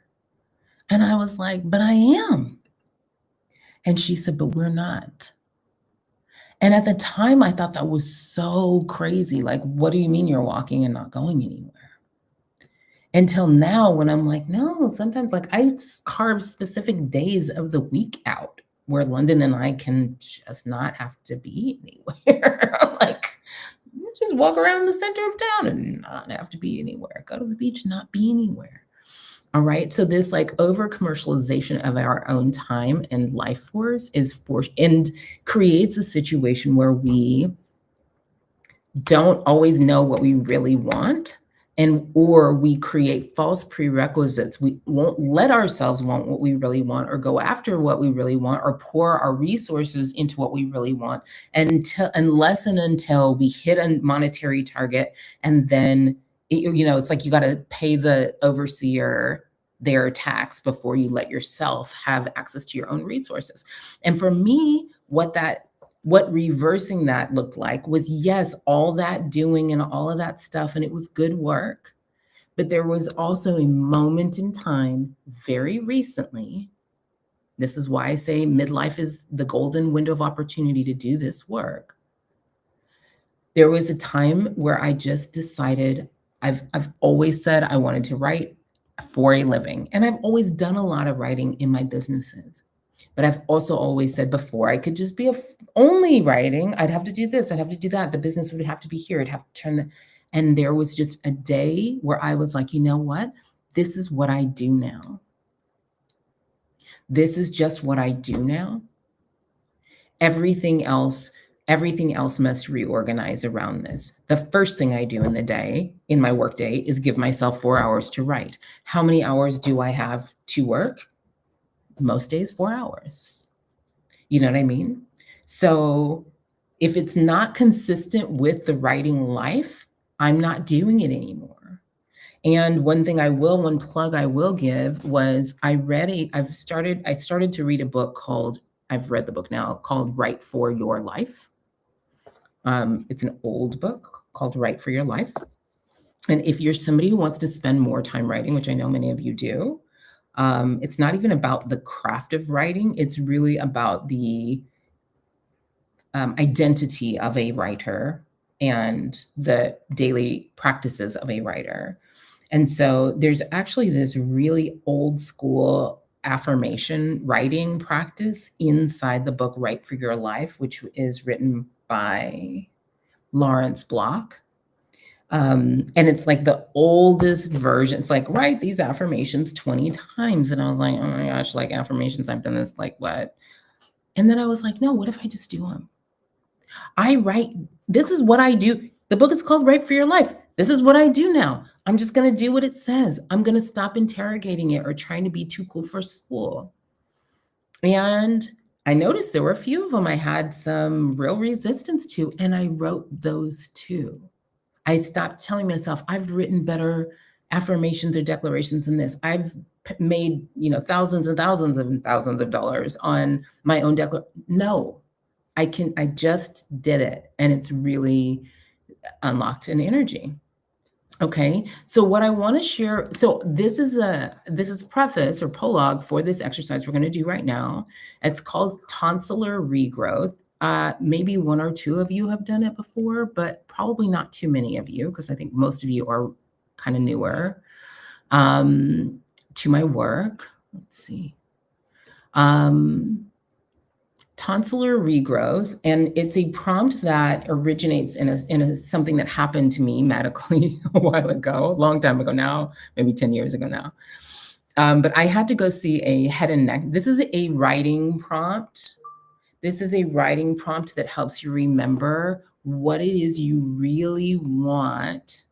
And I was like, but I am. And she said, but we're not. And at the time, I thought that was so crazy. Like, what do you mean you're walking and not going anywhere? Until now, when I'm like, no, sometimes like I carve specific days of the week out where London and I can just not have to be anywhere. Like, just walk around the center of town and not have to be anywhere. Go to the beach, not be anywhere. All right. So this like over commercialization of our own time and life force is forced and creates a situation where we don't always know what we really want, and or we create false prerequisites. We won't let ourselves want what we really want or go after what we really want or pour our resources into what we really want unless and until we hit a monetary target. And then it's like you got to pay the overseer their tax before you let yourself have access to your own resources. And for me, what reversing that looked like was, yes, all that doing and all of that stuff, and it was good work. But there was also a moment in time very recently. This is why I say midlife is the golden window of opportunity to do this work. There was a time where I just decided, I've always said I wanted to write for a living. And I've always done a lot of writing in my businesses. But I've also always said before I could just be only writing, I'd have to do this, I'd have to do that. The business would have to be here. I'd have to turn and there was just a day where I was like, you know what? This is what I do now. This is just what I do now. Everything else must reorganize around this. The first thing I do in the day, in my work day, is give myself 4 hours to write. How many hours do I have to work? Most days, 4 hours. You know what I mean? So if it's not consistent with the writing life, I'm not doing it anymore. And one plug I will give was I started to read a book called, I've read the book now, called Write for Your Life. It's an old book called Write for Your Life. And if you're somebody who wants to spend more time writing, which I know many of you do, it's not even about the craft of writing. It's really about the identity of a writer and the daily practices of a writer. And so there's actually this really old school affirmation writing practice inside the book Write for Your Life, which is written by Lawrence Block. And it's like the oldest version. It's like, write these affirmations 20 times. And I was like, oh my gosh, like affirmations, I've done this like what? And then I was like, no, what if I just do them? I write, this is what I do. The book is called Write for Your Life. This is what I do now. I'm just going to do what it says. I'm going to stop interrogating it or trying to be too cool for school. And I noticed there were a few of them I had some real resistance to, and I wrote those too. I stopped telling myself I've written better affirmations or declarations than this. I've made, thousands and thousands and thousands of dollars on my own No, I just did it. And it's really unlocked an energy. Okay. So what I want to share, so this is preface or prologue for this exercise we're going to do right now. It's called tonsillar regrowth. Maybe one or two of you have done it before, but probably not too many of you, because I think most of you are kind of newer to my work. Let's see. Tonsillar regrowth, and it's a prompt that originates in something that happened to me medically a while ago, a long time ago now, maybe 10 years ago now. But I had to go see a head and neck. This is a writing prompt. This is a writing prompt that helps you remember what it is you really want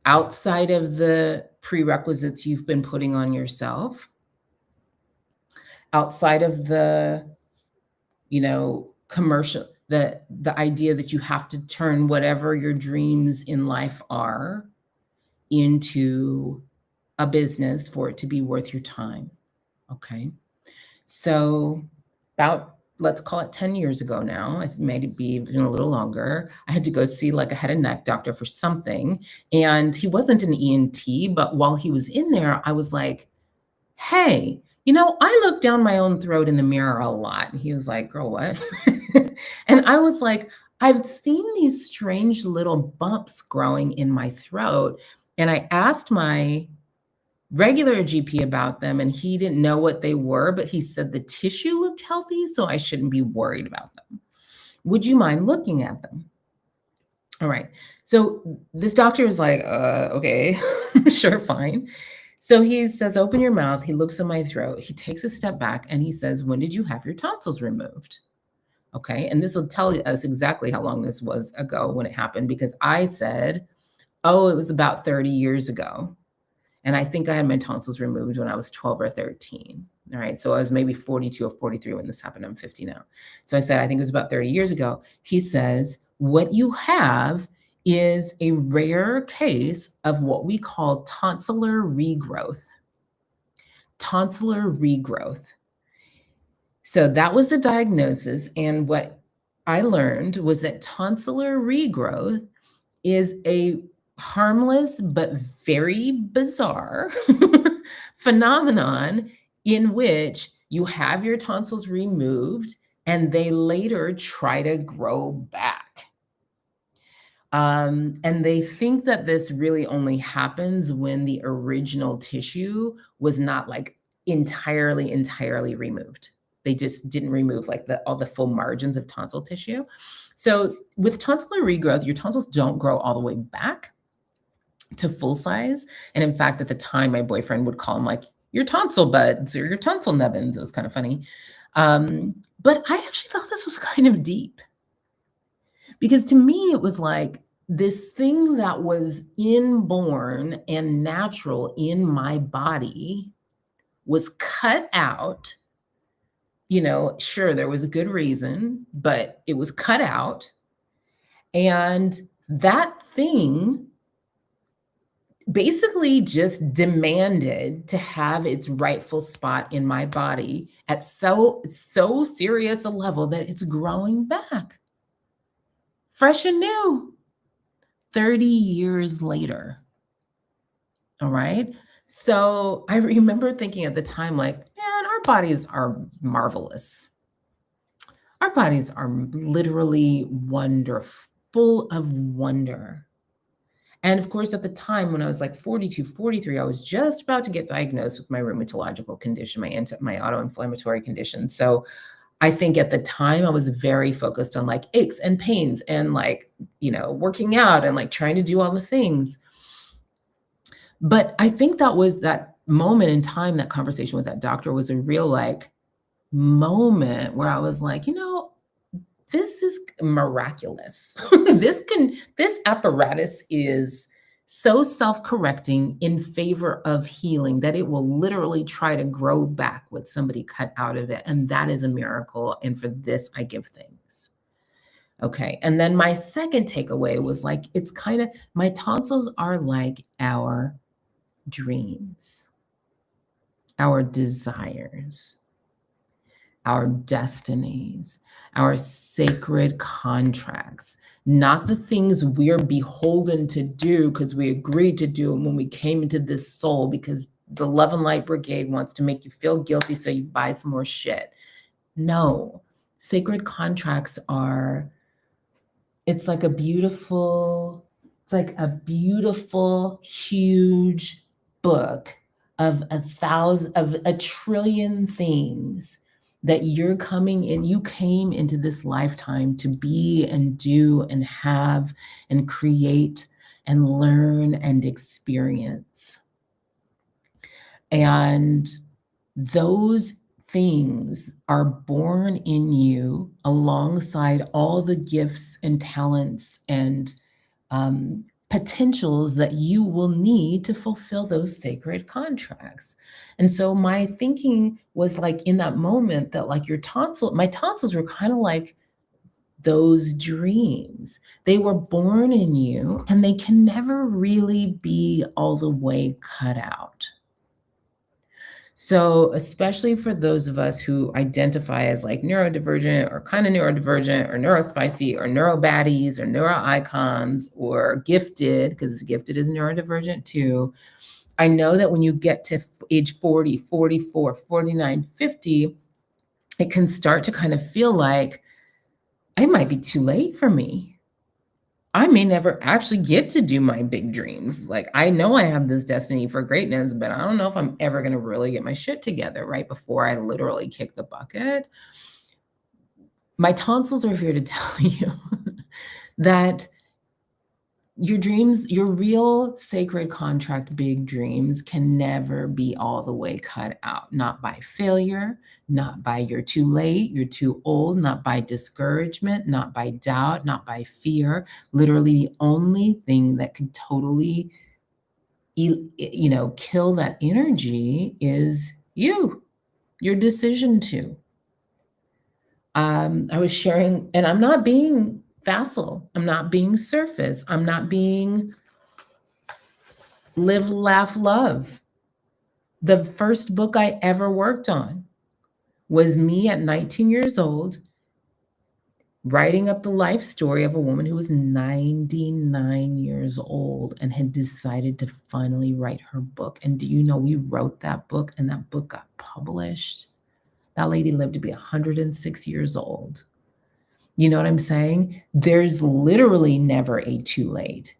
outside of the prerequisites you've been putting on yourself, outside of the, commercial, the idea that you have to turn whatever your dreams in life are into a business for it to be worth your time. Okay. So about let's call it 10 years ago now, it may be even a little longer, I had to go see like a head and neck doctor for something. And he wasn't an ENT, but while he was in there, I was like, hey, I look down my own throat in the mirror a lot. And he was like, girl, what? And I was like, I've seen these strange little bumps growing in my throat. And I asked my regular GP about them, and he didn't know what they were, but he said the tissue looked healthy, so I shouldn't be worried about them. Would you mind looking at them? All right. So this doctor is like, okay, sure, fine. So he says, open your mouth. He looks at my throat. He takes a step back and he says, when did you have your tonsils removed? Okay. And this will tell us exactly how long this was ago when it happened, because I said, oh, it was about 30 years ago. And I think I had my tonsils removed when I was 12 or 13. All right. So I was maybe 42 or 43 when this happened. I'm 50 now. So I said, I think it was about 30 years ago. He says, what you have is a rare case of what we call tonsillar regrowth. Tonsillar regrowth. So that was the diagnosis. And what I learned was that tonsillar regrowth is a harmless but very bizarre phenomenon in which you have your tonsils removed and they later try to grow back. And they think that this really only happens when the original tissue was not like entirely removed. They just didn't remove like all the full margins of tonsil tissue. So with tonsillar regrowth, your tonsils don't grow all the way back to full size. And in fact, at the time, my boyfriend would call them like your tonsil buds or your tonsil nubbins. It was kind of funny. But I actually thought this was kind of deep, because to me, it was like this thing that was inborn and natural in my body was cut out. Sure, there was a good reason, but it was cut out. And that thing basically just demanded to have its rightful spot in my body at so serious a level that it's growing back. Fresh and new, 30 years later. All right. So I remember thinking at the time, like, man, our bodies are marvelous. Our bodies are literally wonderful, full of wonder. And of course, at the time when I was like 42, 43, I was just about to get diagnosed with my rheumatological condition, my autoinflammatory condition. So I think at the time I was very focused on like aches and pains and like, working out and like trying to do all the things. But I think that was that moment in time, that conversation with that doctor was a real like moment where I was like, this is miraculous. This apparatus is so self-correcting in favor of healing that it will literally try to grow back what somebody cut out of it. And that is a miracle. And for this, I give thanks. Okay. And then my second takeaway was like, it's kind of, my tonsils are like our dreams, our desires, our destinies, our sacred contracts, not the things we're beholden to do because we agreed to do them when we came into this soul because the Love and Light Brigade wants to make you feel guilty so you buy some more shit. No, sacred contracts are, it's like a beautiful, huge book of a trillion things that you came into this lifetime to be and do and have and create and learn and experience. And those things are born in you alongside all the gifts and talents and potentials that you will need to fulfill those sacred contracts. And so my thinking was like in that moment that like my tonsils were kind of like those dreams. They were born in you and they can never really be all the way cut out. So, especially for those of us who identify as like neurodivergent or kind of neurodivergent or neurospicy or neurobaddies or neuroicons or gifted, because gifted is neurodivergent too. I know that when you get to age 40, 44, 49, 50, it can start to kind of feel like it might be too late for me. I may never actually get to do my big dreams. Like, I know I have this destiny for greatness, but I don't know if I'm ever going to really get my shit together right before I literally kick the bucket. My tonsils are here to tell you that your dreams, your real sacred contract, big dreams can never be all the way cut out. Not by failure, not by you're too late, you're too old, not by discouragement, not by doubt, not by fear. Literally, the only thing that could totally, kill that energy is you, your decision to. I was sharing, and I'm not being facile, I'm not being surface, I'm not being live, laugh, love. The first book I ever worked on was me at 19 years old, writing up the life story of a woman who was 99 years old and had decided to finally write her book. And do you know, we wrote that book and that book got published. That lady lived to be 106 years old. You know what I'm saying? There's literally never a too late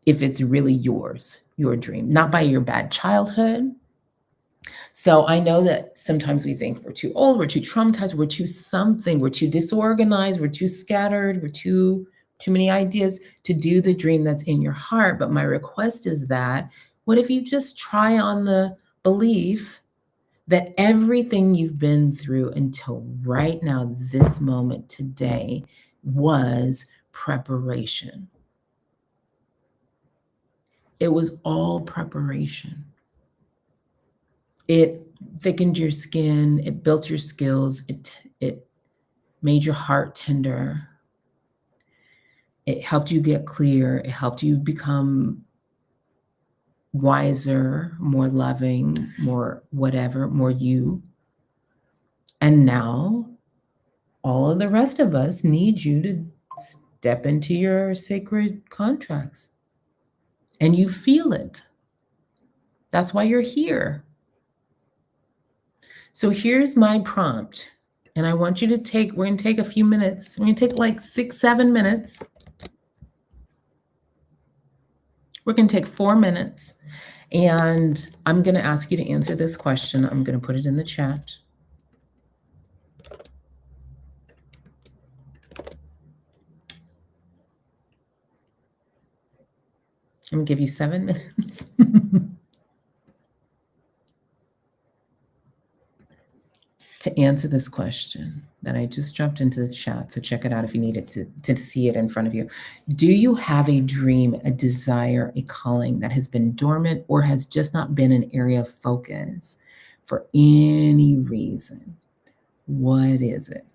if it's really yours, your dream, not by your bad childhood. So I know that sometimes we think we're too old, we're too traumatized, we're too something, we're too disorganized, we're too scattered, we're too many ideas to do the dream that's in your heart. But my request is that what if you just try on the belief that everything you've been through until right now, this moment today, was preparation. It was all preparation. It thickened your skin, it built your skills, it made your heart tender. It helped you get clear, it helped you become wiser, more loving, more whatever, more you. And now all of the rest of us need you to step into your sacred contracts. And you feel it. That's why you're here. So here's my prompt. And I want you to we're going to take a few minutes. We're going to take like 6-7 minutes. We're going to take 4 minutes. And I'm going to ask you to answer this question. I'm going to put it in the chat. I'm going to give you 7 minutes. to answer this question that I just dropped into the chat. So check it out if you need it to see it in front of you. Do you have a dream, a desire, a calling that has been dormant or has just not been an area of focus for any reason? What is it?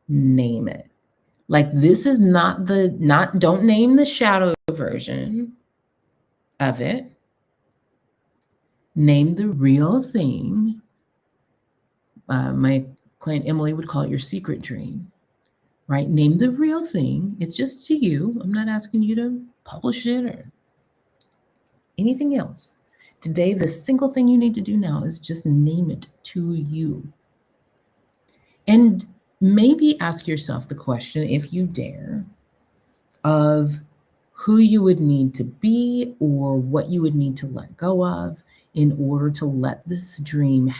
Name it. Like, this is don't name the shadow version of it. Name the real thing. My client Emily would call it your secret dream, right? Name the real thing. It's just to you. I'm not asking you to publish it or anything else. Today, the single thing you need to do now is just name it to you. And maybe ask yourself the question, if you dare, of who you would need to be or what you would need to let go of in order to let this dream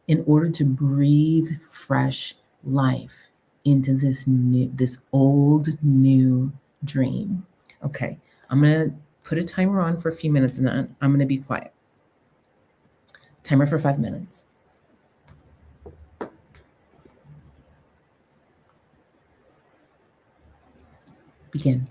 in order to breathe fresh life into this old new dream. Okay, I'm gonna put a timer on for a few minutes and then I'm gonna be quiet. Timer for 5 minutes. Begin.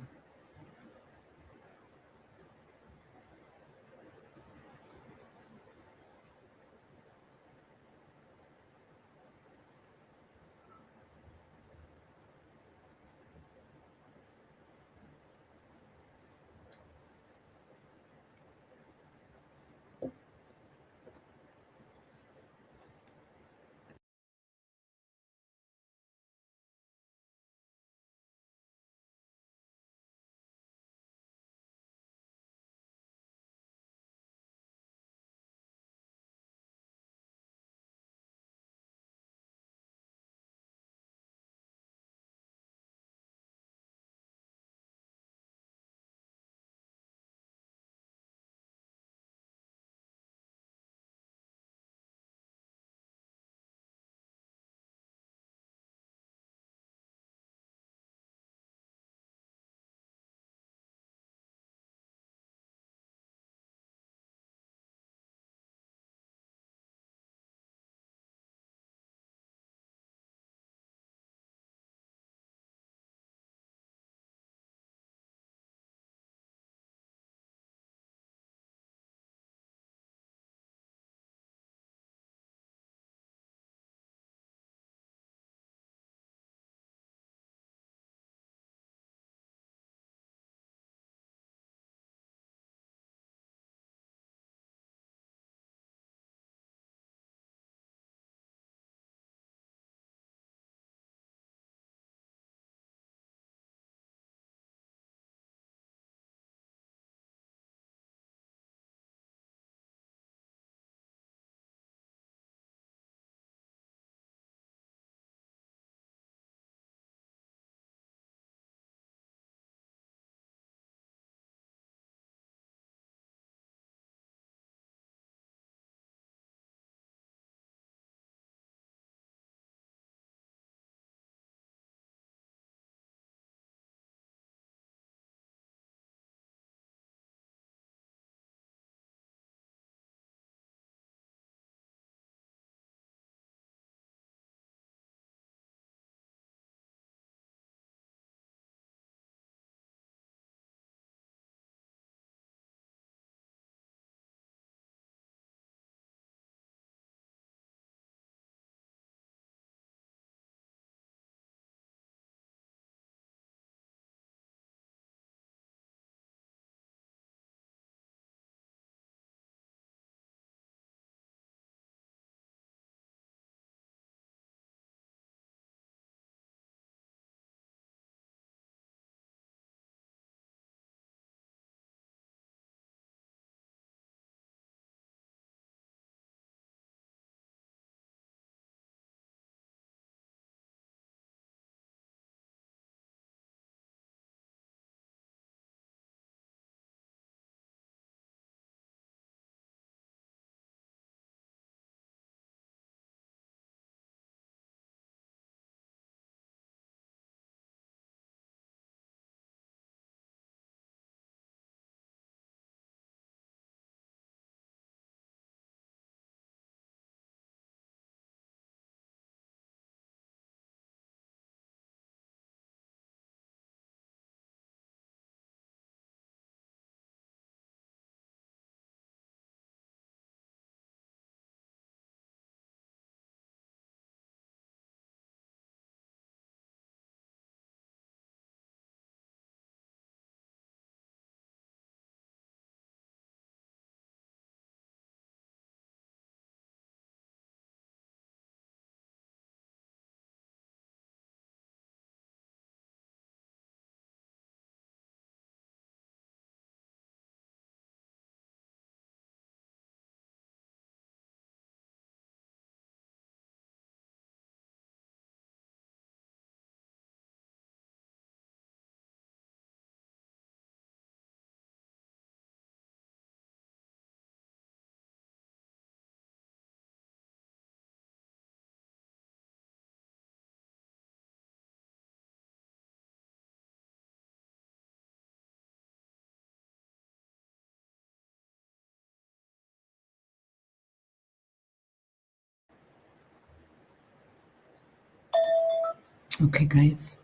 Okay, guys,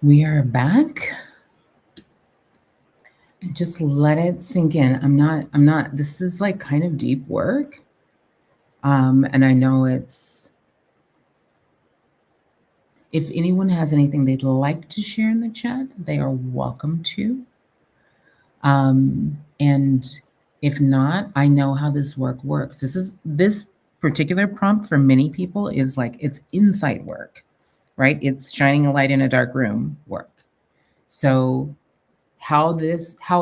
we are back. Just let it sink in. I'm not, this is like kind of deep work. And I know if anyone has anything they'd like to share in the chat, they are welcome to. And if not, I know how this work works. This particular prompt for many people is like, it's insight work, right? It's shining a light in a dark room work. So how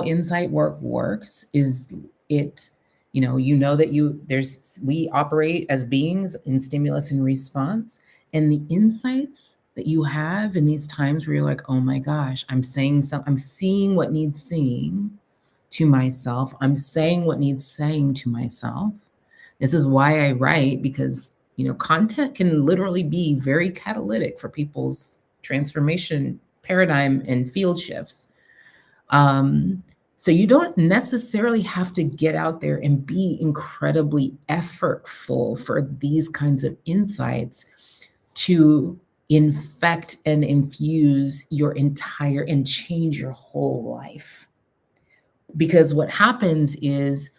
insight work works is it, you know that we operate as beings in stimulus and response, and the insights that you have in these times where you're like, oh my gosh, I'm seeing what needs seeing to myself. I'm saying what needs saying to myself. This is why I write, because content can literally be very catalytic for people's transformation paradigm and field shifts. So you don't necessarily have to get out there and be incredibly effortful for these kinds of insights to infect and infuse your entire and change your whole life. Because what happens is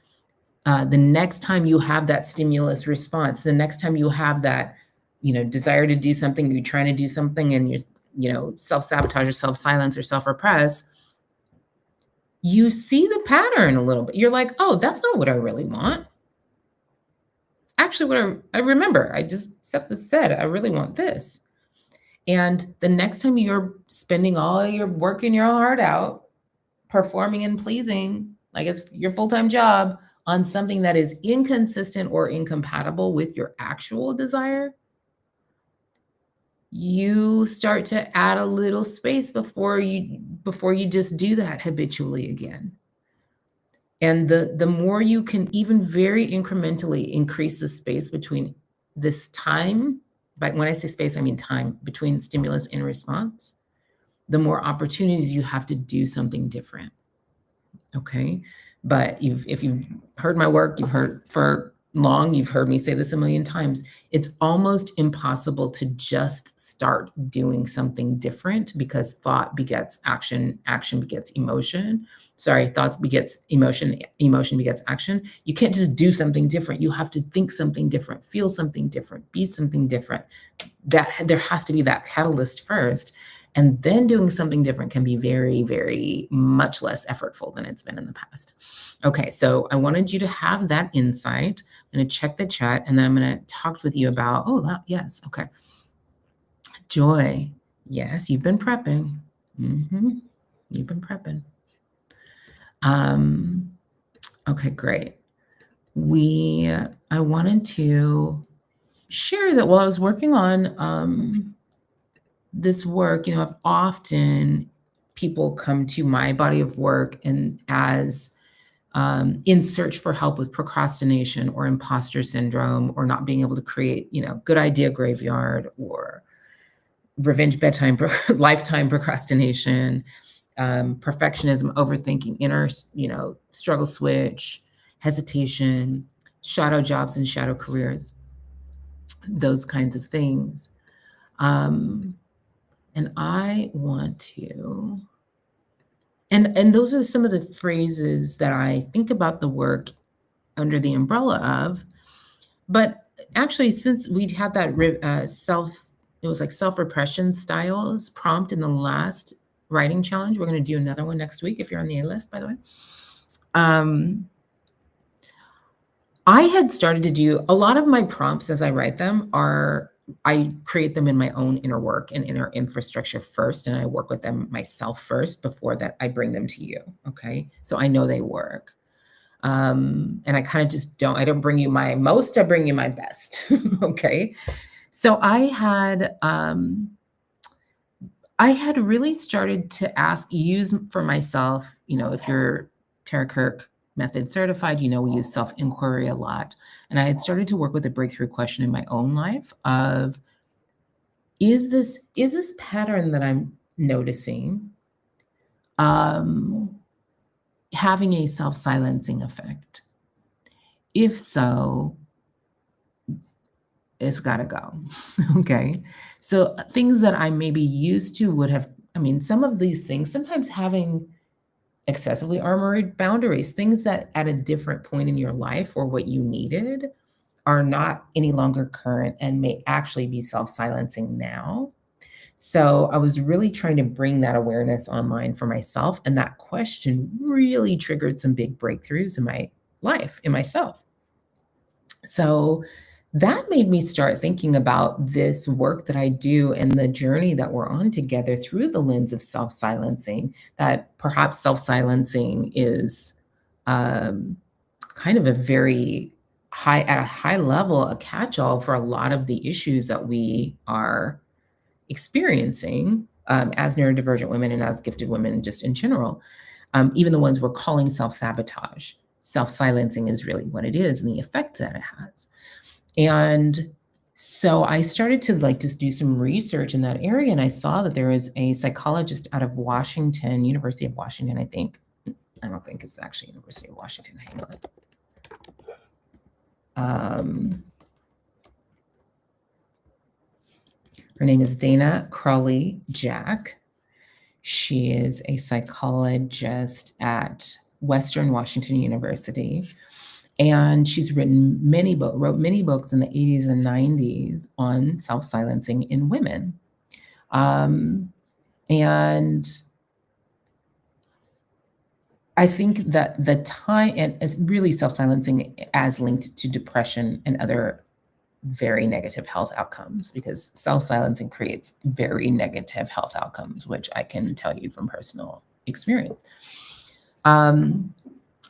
the next time you have that stimulus response, the next time you have that, desire to do something, you're trying to do something and you self-sabotage or self-silence or self-repress, you see the pattern a little bit. You're like, oh, that's not what I really want. Actually, what I remember, I just said, I really want this. And the next time you're spending all your work and your heart out, performing and pleasing, like it's your full-time job, on something that is inconsistent or incompatible with your actual desire, you start to add a little space before you just do that habitually again. And the more you can even very incrementally increase the space between this time, but when I say space, I mean time between stimulus and response, the more opportunities you have to do something different. Okay. But if you've heard my work, you've heard for long, you've heard me say this a million times, it's almost impossible to just start doing something different, because thought begets action, action begets emotion. Sorry, thoughts begets emotion, emotion begets action. You can't just do something different. You have to think something different, feel something different, be something different. That there has to be that catalyst first. And then doing something different can be very, very much less effortful than it's been in the past. Okay, so I wanted you to have that insight. I'm going to check the chat, and then I'm going to talk with you about, yes, okay. Joy, yes, you've been prepping. You've been prepping. Okay, great. I wanted to share that while I was working on this work, often people come to my body of work and as in search for help with procrastination or imposter syndrome, or not being able to create, good idea graveyard, or revenge bedtime, lifetime procrastination, perfectionism, overthinking, inner, struggle switch, hesitation, shadow jobs and shadow careers, those kinds of things. And I want to, and those are some of the phrases that I think about the work under the umbrella of. But actually, since we'd had that it was like self-repression styles prompt in the last writing challenge, we're going to do another one next week if you're on the A list, by the way. I had started to do a lot of my prompts as I write them I create them in my own inner work and inner infrastructure first, and I work with them myself first before that I bring them to you. Okay. So I know they work. And I kind of just I don't bring you my most, I bring you my best. Okay. So I had really started to use for myself, if you're Tara Kirk method certified, we use self-inquiry a lot. And I had started to work with a breakthrough question in my own life of, is this pattern that I'm noticing having a self-silencing effect? If so, it's got to go. Okay. So things that I maybe used to would have, I mean, some of these things, sometimes having excessively armored boundaries, things that at a different point in your life or what you needed are not any longer current and may actually be self-silencing now. So I was really trying to bring that awareness online for myself. And that question really triggered some big breakthroughs in my life, in myself. So that made me start thinking about this work that I do and the journey that we're on together through the lens of self silencing, that perhaps self silencing is um, kind of a very at a high level, a catch all for a lot of the issues that we are experiencing as neurodivergent women and as gifted women, just in general. Even the ones we're calling self sabotage. Self silencing is really what it is and the effect that it has. And so I started to like just do some research in that area, and I saw that there is a psychologist out of Washington, University of Washington, I think. I don't think it's actually University of Washington. Hang on. Her name is Dana Crowley Jack. She is a psychologist at Western Washington University. And she's wrote many books in the 80s and 90s on self-silencing in women. And I think that the time, and it's really self-silencing as linked to depression and other very negative health outcomes, because self-silencing creates very negative health outcomes, which I can tell you from personal experience.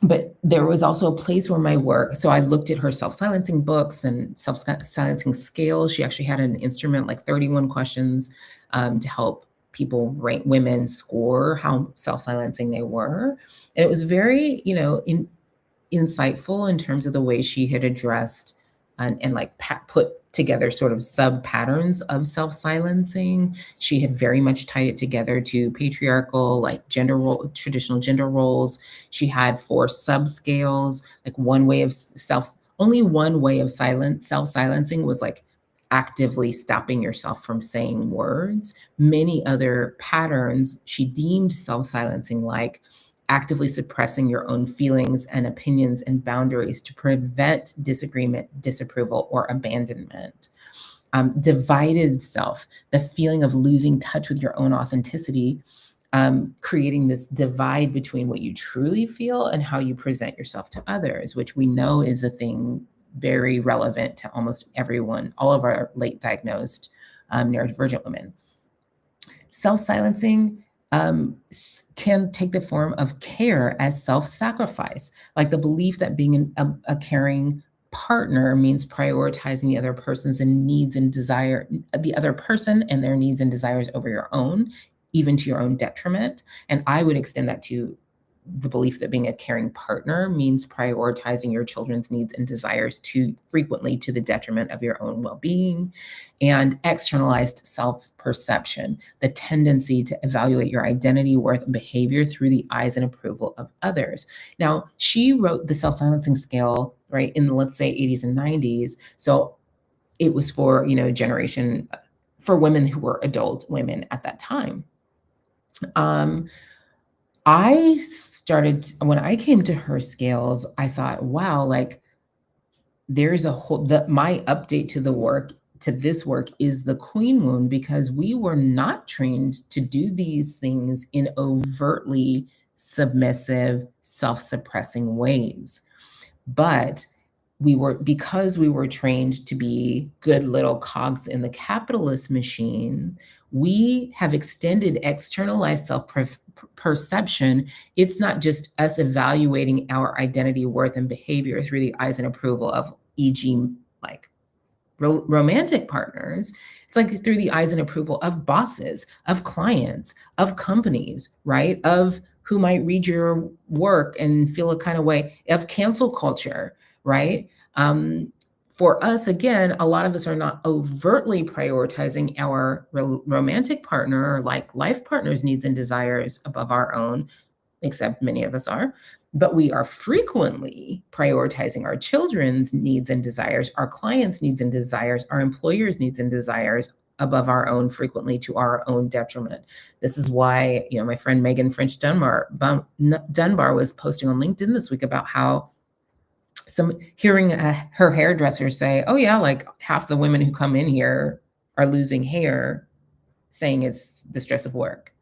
But there was also a place where my work, so I looked at her self-silencing books and self-silencing scales. She actually had an instrument, like 31 questions to help people rank women, score how self-silencing they were. And it was very, insightful in terms of the way she had addressed and like put together sort of sub patterns of self-silencing. She had very much tied it together to patriarchal, like traditional gender roles. She had 4 subscales, like only one way of self-silencing was like actively stopping yourself from saying words. Many other patterns she deemed self-silencing, like actively suppressing your own feelings and opinions and boundaries to prevent disagreement, disapproval, or abandonment. Divided self, the feeling of losing touch with your own authenticity, creating this divide between what you truly feel and how you present yourself to others, which we know is a thing very relevant to almost everyone, all of our late diagnosed neurodivergent women. Self-silencing can take the form of care as self-sacrifice, like the belief that being a caring partner means prioritizing the other person's needs and desire, the other person and their needs and desires over your own, even to your own detriment. And I would extend that to the belief that being a caring partner means prioritizing your children's needs and desires too frequently to the detriment of your own well-being. And externalized self-perception, the tendency to evaluate your identity, worth, and behavior through the eyes and approval of others. Now, she wrote the self-silencing scale, right, in the, let's say, 80s and 90s. So it was for, generation, for women who were adult women at that time. I started, when I came to her scales, I thought, wow, like there's a whole, my update to this work is the queen wound, because we were not trained to do these things in overtly submissive, self-suppressing ways. But because we were trained to be good little cogs in the capitalist machine, we have extended externalized self-perception. It's not just us evaluating our identity, worth, and behavior through the eyes and approval of, e.g., like romantic partners. It's like through the eyes and approval of bosses, of clients, of companies, right? Of who might read your work and feel a kind of way, of cancel culture, right? For us, again, a lot of us are not overtly prioritizing our romantic partner or like life partner's needs and desires above our own. except many of us are, but we are frequently prioritizing our children's needs and desires, our clients' needs and desires, our employers' needs and desires above our own, frequently to our own detriment. This is why, my friend Megan French Dunbar was posting on LinkedIn this week about how hearing her hairdresser say, oh yeah, like half the women who come in here are losing hair, saying it's the stress of work.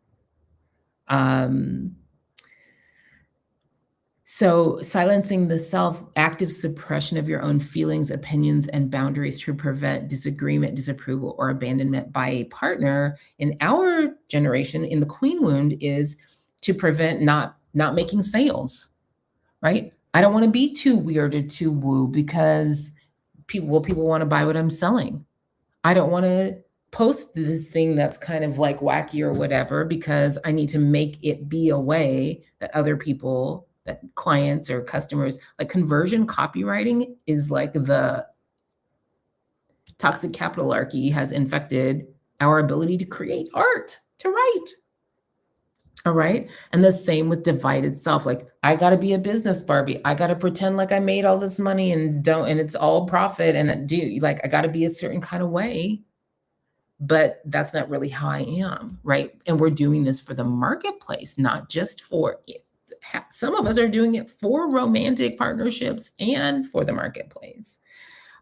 So silencing the self, active suppression of your own feelings, opinions, and boundaries to prevent disagreement, disapproval, or abandonment by a partner in our generation, in the queen wound, is to prevent not making sales, right? I don't want to be too weird or too woo because people want to buy what I'm selling. I don't want to post this thing that's kind of like wacky or whatever because I need to make it be a way that other people, that clients or customers, like conversion copywriting is like the toxic capitalarchy has infected our ability to create art, to write. All right. And the same with divided self. Like, I got to be a business Barbie. I got to pretend like I made all this money and it's all profit. And I got to be a certain kind of way. But that's not really how I am. Right. And we're doing this for the marketplace, not just for it. Some of us are doing it for romantic partnerships and for the marketplace.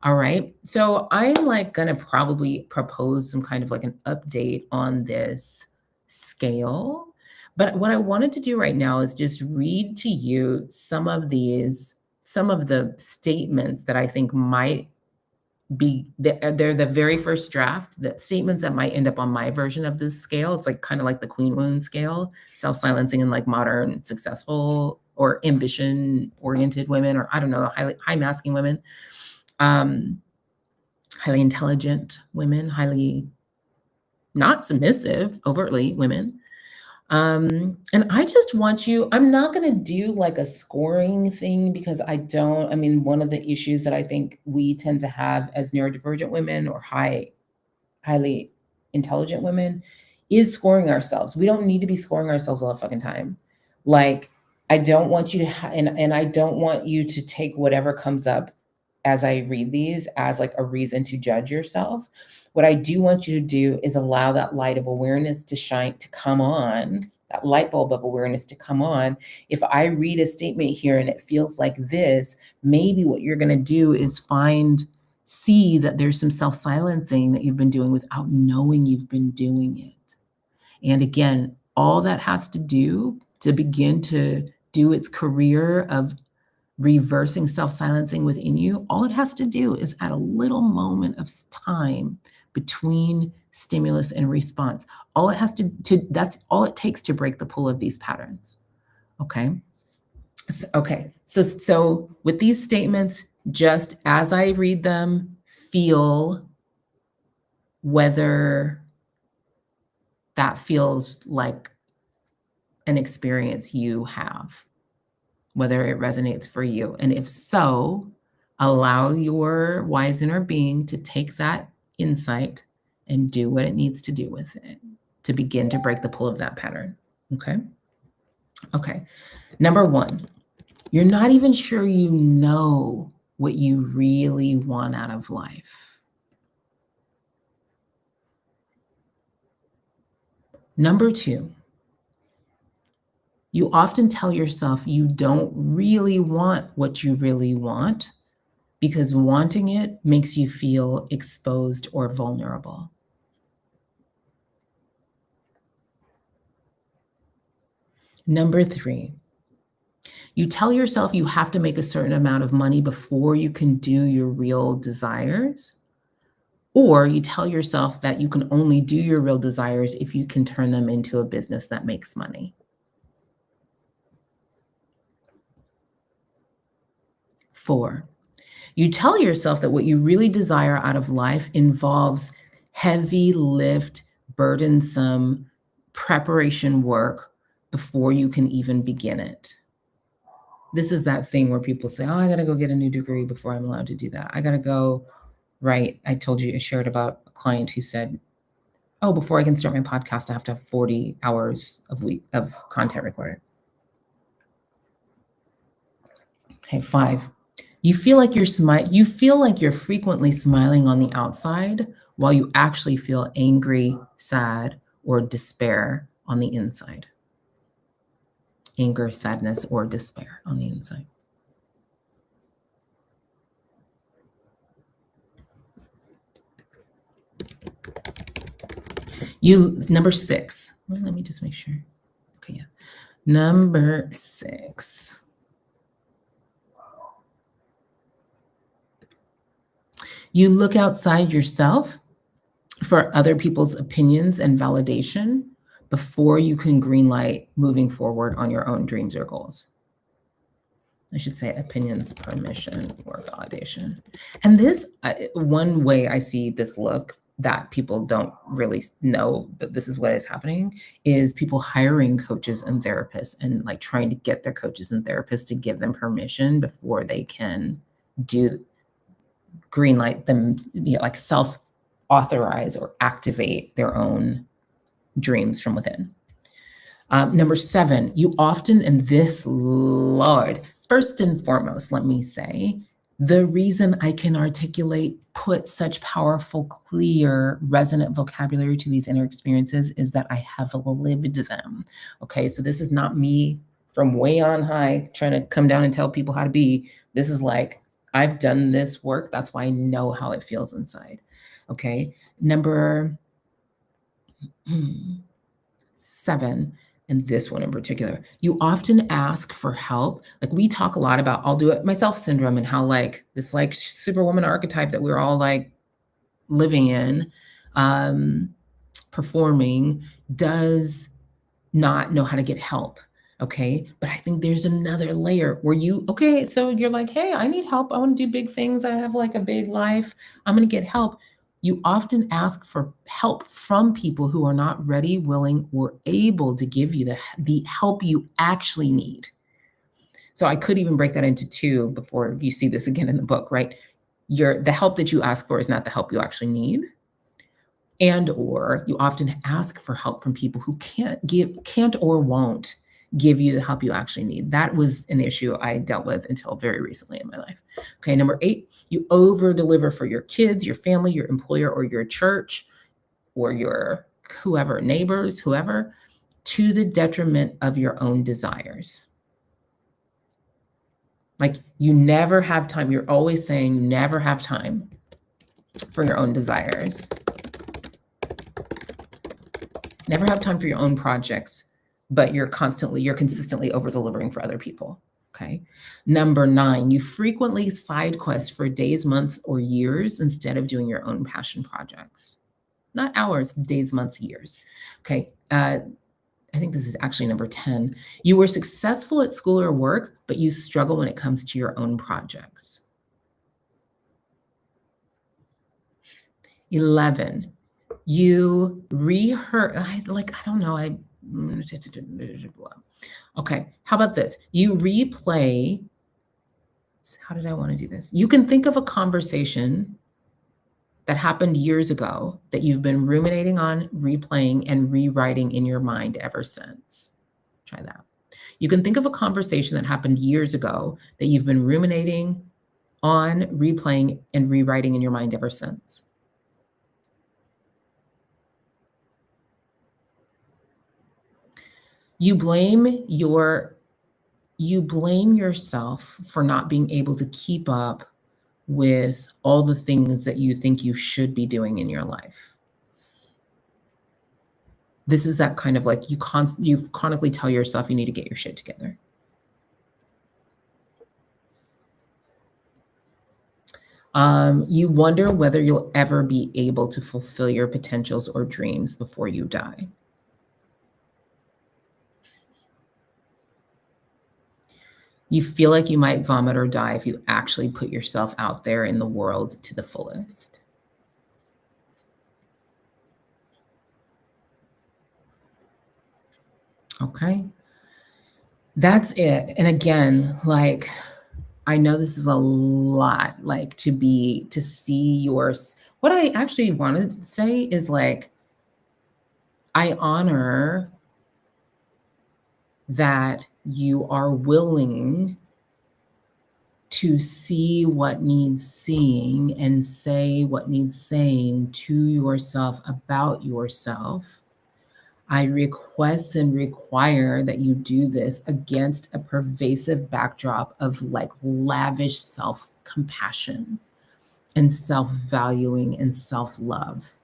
All right. So I'm going to probably propose some kind of like an update on this scale. But what I wanted to do right now is just read to you some of the statements that I think might be, they're the very first draft, the statements that might end up on my version of this scale. It's like kind of like the queen wound scale, self-silencing in like modern, successful or ambition-oriented women, or I don't know, high masking women, highly intelligent women, highly not submissive, overtly women. And I just want you, I'm not going to do like a scoring thing because one of the issues that I think we tend to have as neurodivergent women or highly intelligent women is scoring ourselves. We don't need to be scoring ourselves all the fucking time. Like, I don't want you to, and I don't want you to take whatever comes up as I read these as like a reason to judge yourself. What I do want you to do is allow that light of awareness to come on, that light bulb of awareness to come on. If I read a statement here and it feels like this, maybe what you're going to do is see that there's some self-silencing that you've been doing without knowing you've been doing it. And again, all that has to do to begin to do its career of reversing self-silencing within you, all it has to do is add a little moment of time between stimulus and response. All it has to that's all it takes to break the pull of these patterns. Okay. So with these statements, just as I read them, feel whether that feels like an experience you have, whether it resonates for you. And if so, allow your wise inner being to take that insight and do what it needs to do with it to begin to break the pull of that pattern. Okay. Number 1, you're not even sure you know what you really want out of life. Number 2, you often tell yourself you don't really want what you really want because wanting it makes you feel exposed or vulnerable. Number 3, you tell yourself you have to make a certain amount of money before you can do your real desires, or you tell yourself that you can only do your real desires if you can turn them into a business that makes money. 4, you tell yourself that what you really desire out of life involves heavy lift, burdensome preparation work before you can even begin it. This is that thing where people say, oh, I got to go get a new degree before I'm allowed to do that. I got to go, right? I shared about a client who said, oh, before I can start my podcast, I have to have 40 hours of content recorded. Okay, 5. You feel like you're frequently smiling on the outside while you actually feel angry, sad, or despair on the inside. Anger, sadness, or despair on the inside. Number 6. Well, let me just make sure. Okay, yeah. Number 6. You look outside yourself for other people's opinions and validation before you can greenlight moving forward on your own dreams or goals. I should say opinions, permission, or validation. And this, one way I see this look that people don't really know, but this is what is happening, is people hiring coaches and therapists and like trying to get their coaches and therapists to give them permission before they can do greenlight them, like self-authorize or activate their own dreams from within. Number 7, you often, and this, Lord, first and foremost, let me say, the reason I can put such powerful, clear, resonant vocabulary to these inner experiences is that I have lived them. Okay, so this is not me from way on high trying to come down and tell people how to be. This is like, I've done this work. That's why I know how it feels inside. Okay, number 7, and this one in particular, you often ask for help. Like we talk a lot about I'll do it myself syndrome and how like this like superwoman archetype that we're all like living in, performing, does not know how to get help. Okay. But I think there's another layer where so you're like, hey, I need help. I want to do big things. I have like a big life. I'm going to get help. You often ask for help from people who are not ready, willing, or able to give you the help you actually need. So I could even break that into 2 before you see this again in the book, right? The help that you ask for is not the help you actually need. And or you often ask for help from people who can't or won't give you the help you actually need. That was an issue I dealt with until very recently in my life. Okay, number 8, you over deliver for your kids, your family, your employer, or your church, or your whoever, neighbors, whoever, to the detriment of your own desires. Like you never have time. You're always saying you never have time for your own desires. Never have time for your own projects, but you're consistently over delivering for other people. Okay. Number 9, you frequently side quest for days, months, or years instead of doing your own passion projects. Not hours, days, months, years. Okay. I think this is actually number 10. You were successful at school or work, but you struggle when it comes to your own projects. 11, you rehearse, I don't know, okay, how about this? You replay, how did I want to do this? You can think of a conversation that happened years ago that you've been ruminating on, replaying, and rewriting in your mind ever since. Try that. You can think of a conversation that happened years ago that you've been ruminating on, replaying, and rewriting in your mind ever since. You blame yourself for not being able to keep up with all the things that you think you should be doing in your life. This is that kind of like you chronically tell yourself you need to get your shit together. You wonder whether you'll ever be able to fulfill your potentials or dreams before you die. You feel like you might vomit or die if you actually put yourself out there in the world to the fullest. Okay. That's it. And again, like, I know this is a lot, like to see yours. What I actually want to say is like, I honor that you are willing to see what needs seeing and say what needs saying to yourself about yourself. I request and require that you do this against a pervasive backdrop of like lavish self-compassion and self-valuing and self-love.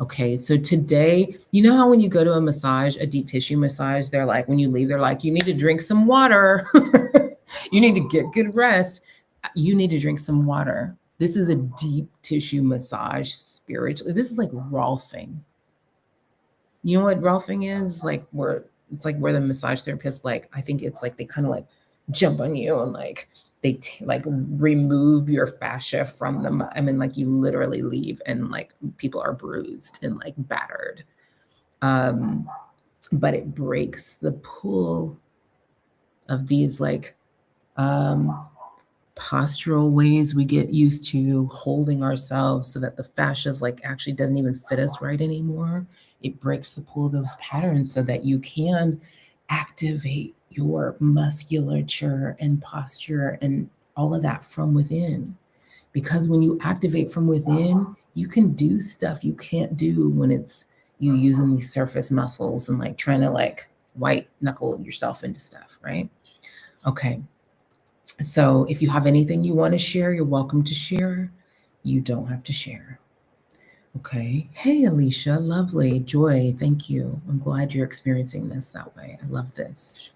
Okay, so today, you know how when you go to a massage, a deep tissue massage, they're like, when you leave, they're like, you need to drink some water. You need to get good rest. You need to drink some water. This is a deep tissue massage spiritually. This is like Rolfing. You know what Rolfing is? Like where it's like where the massage therapist, like, I think it's like they kind of like jump on you and like they like remove your fascia from them. I mean, like you literally leave and like people are bruised and like battered. But it breaks the pull of these like postural ways we get used to holding ourselves so that the fascia is like actually doesn't even fit us right anymore. It breaks the pull of those patterns so that you can activate your musculature and posture and all of that from within. Because when you activate from within, you can do stuff you can't do when it's you using these surface muscles and like trying to like white knuckle yourself into stuff, right? Okay. So if you have anything you want to share, you're welcome to share. You don't have to share. Okay. Hey, Alicia. Lovely. Joy. Thank you. I'm glad you're experiencing this that way. I love this.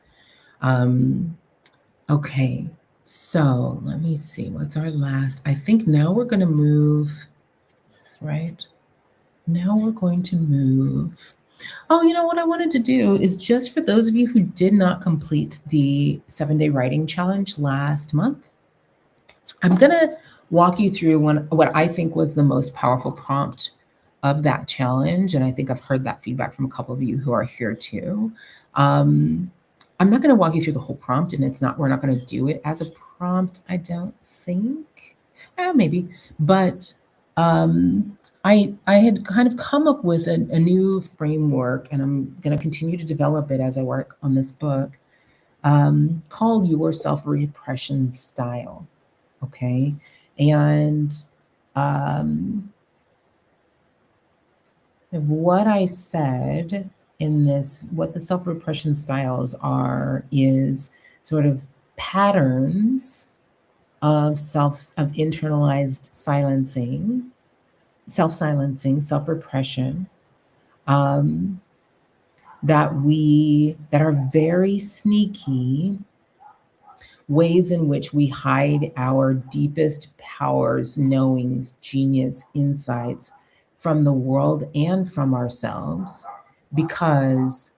Okay. So let me see. What's our last? I think now we're going to move. Is this right? Now we're going to move. Oh, you know what I wanted to do is just for those of you who did not complete the 7-day writing challenge last month, I'm going to walk you through what I think was the most powerful prompt of that challenge. And I think I've heard that feedback from a couple of you who are here too. I'm not going to walk you through the whole prompt, and we're not going to do it as a prompt, I don't think. Maybe. But I had kind of come up with a new framework, and I'm going to continue to develop it as I work on this book, called Your Self-Repression Style. Okay. And what I said in this, what the self-repression styles are, is sort of patterns of internalized silencing, self-silencing, self-repression, that are very sneaky ways in which we hide our deepest powers, knowings, genius, insights from the world and from ourselves, because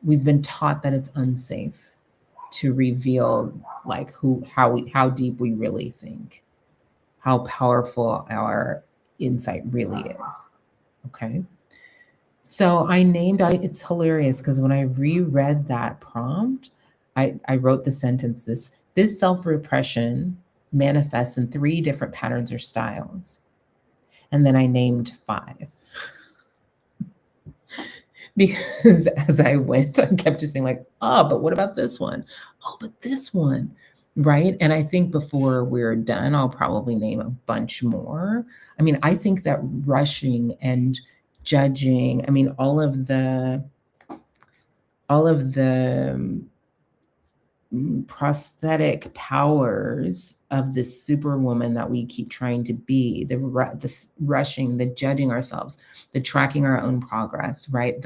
we've been taught that it's unsafe to reveal like how deep we really think, how powerful our insight really is. Okay. So it's hilarious because when I reread that prompt, I wrote the sentence, this self-repression manifests in 3 different patterns or styles. And then I named 5. Because as I went, I kept just being like, oh, but what about this one? Oh, but this one, right? And I think before we're done, I'll probably name a bunch more. I mean, I think that rushing and judging, I mean, all of the prosthetic powers of this superwoman that we keep trying to be, the rushing, the judging ourselves, the tracking our own progress, right?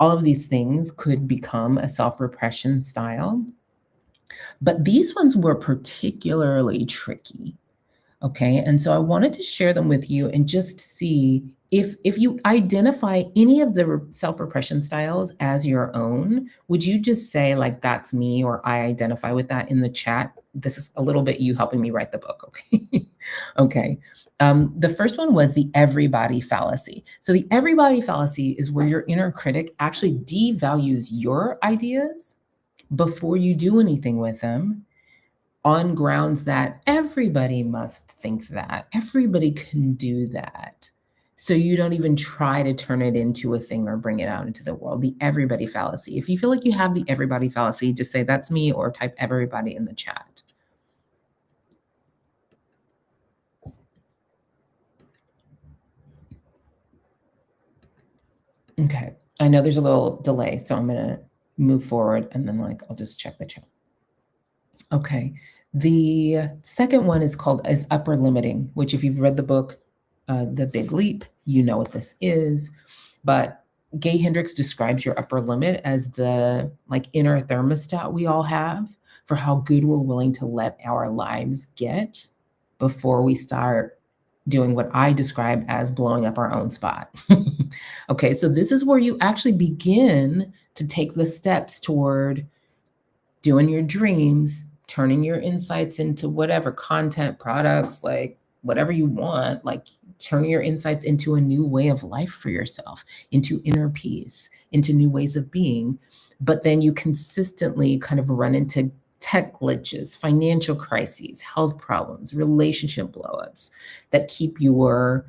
All of these things could become a self-repression style. But these ones were particularly tricky. Okay. And so I wanted to share them with you and just see if you identify any of the self-repression styles as your own, would you just say like, that's me, or I identify with that in the chat? This is a little bit you helping me write the book. Okay. Okay. The first one was the everybody fallacy. So the everybody fallacy is where your inner critic actually devalues your ideas before you do anything with them, on grounds that everybody must think that, everybody can do that. So you don't even try to turn it into a thing or bring it out into the world. The everybody fallacy. If you feel like you have the everybody fallacy, just say that's me or type everybody in the chat. Okay. I know there's a little delay, so I'm going to move forward and then I'll just check the chat. Okay. The second one is upper limiting, which if you've read the book, The Big Leap, you know what this is. But Gay Hendricks describes your upper limit as the inner thermostat we all have for how good we're willing to let our lives get before we start doing what I describe as blowing up our own spot. Okay, so this is where you actually begin to take the steps toward doing your dreams, turning your insights into whatever content, products, whatever you want, turning your insights into a new way of life for yourself, into inner peace, into new ways of being. But then you consistently kind of run into tech glitches, financial crises, health problems, relationship blowups that keep your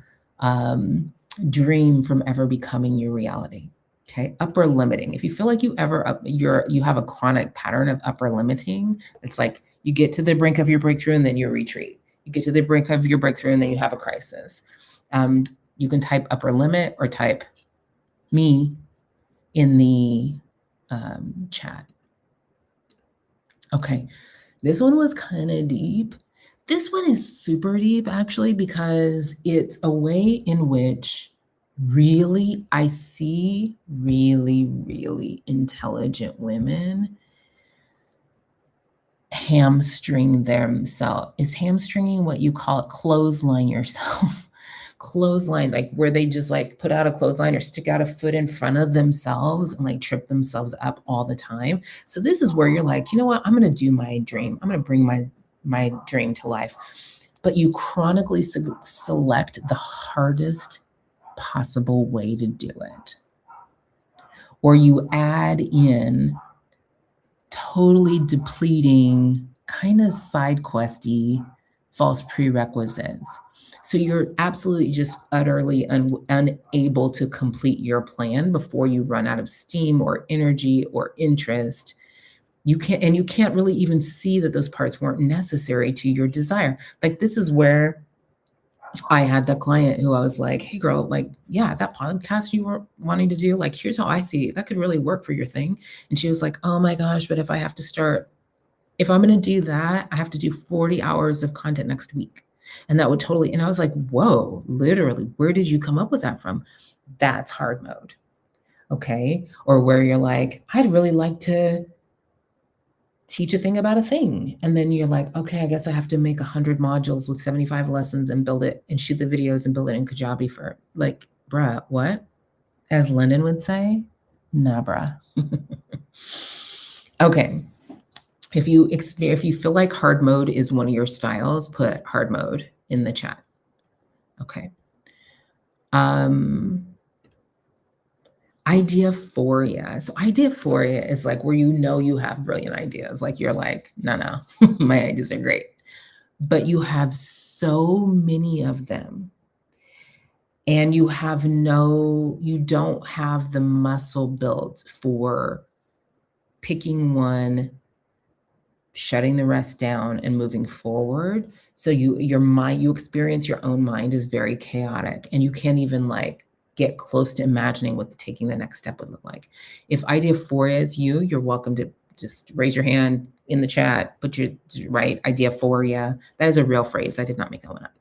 dream from ever becoming your reality. Okay, upper limiting. If you feel like you have a chronic pattern of upper limiting, it's like you get to the brink of your breakthrough and then you retreat. You get to the brink of your breakthrough and then you have a crisis. You can type upper limit or type me in the chat. Okay, this one was kind of deep. This one is super deep, actually, because it's a way in which really I see really, really intelligent women hamstring themselves. Is hamstringing what you call it? Clothesline yourself. Clothesline, where they just put out a clothesline or stick out a foot in front of themselves and trip themselves up all the time. So this is where you're like, you know what? I'm going to do my dream. I'm going to bring my dream to life. But you chronically select the hardest possible way to do it. Or you add in totally depleting, kind of side questy false prerequisites. So you're absolutely just utterly unable to complete your plan before you run out of steam or energy or interest. You can't really even see that those parts weren't necessary to your desire. This is where I had the client who I was like, hey girl, yeah, that podcast you were wanting to do, here's how I see it. That could really work for your thing. And she was like, oh my gosh, but if I'm going to do that, I have to do 40 hours of content next week. And that would totally, and I was like, whoa, literally, where did you come up with that from? That's hard mode. Okay. Or where you're like, I'd really like to teach a thing about a thing. And then you're like, okay, I guess I have to make 100 modules with 75 lessons and build it and shoot the videos and build it in Kajabi for bruh, what? As Lennon would say, nah, bruh. Okay. If you feel like hard mode is one of your styles, put hard mode in the chat. Okay. Ideaphoria. So ideaphoria is where you have brilliant ideas. You're like, no, my ideas are great. But you have so many of them. And you don't have the muscle built for picking one, shutting the rest down and moving forward. So you experience your own mind is very chaotic and you can't even get close to imagining what taking the next step would look like. If ideaphoria is you're welcome to just raise your hand in the chat, put your right ideaphoria. That is a real phrase. I did not make that one up.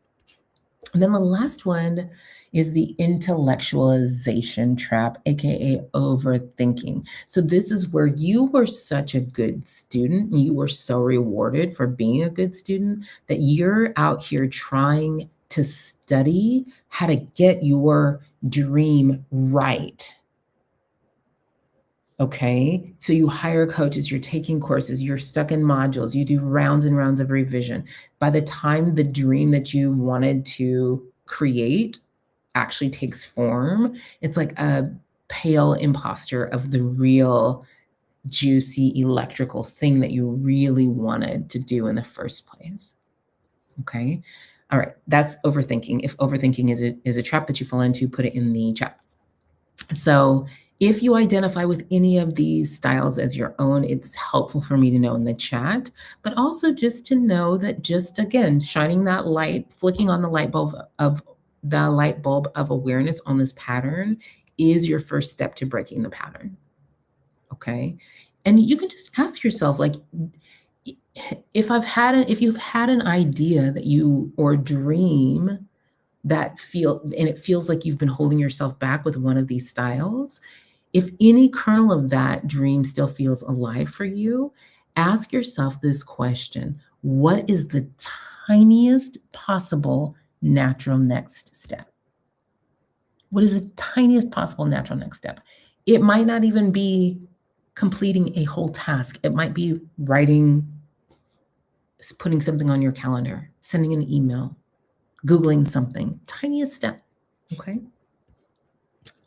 And then the last one is the intellectualization trap, aka overthinking. So this is where you were such a good student, and you were so rewarded for being a good student that you're out here trying to study how to get your dream right. Okay, so you hire coaches, you're taking courses, you're stuck in modules, you do rounds and rounds of revision. By the time the dream that you wanted to create actually takes form, it's like a pale imposter of the real juicy electrical thing that you really wanted to do in the first place. Okay, all right, that's overthinking. If overthinking is a trap that you fall into, put it in the chat. So if you identify with any of these styles as your own, it's helpful for me to know in the chat, but also just to know that just again, shining that light, flicking on the light bulb of awareness on this pattern is your first step to breaking the pattern. Okay. And you can just ask yourself, like, if you've had an idea that you, or dream and it feels like you've been holding yourself back with one of these styles, if any kernel of that dream still feels alive for you, ask yourself this question: what is the tiniest possible natural next step? What is the tiniest possible natural next step? It might not even be completing a whole task. It might be putting something on your calendar, sending an email, Googling something. Tiniest step. Okay.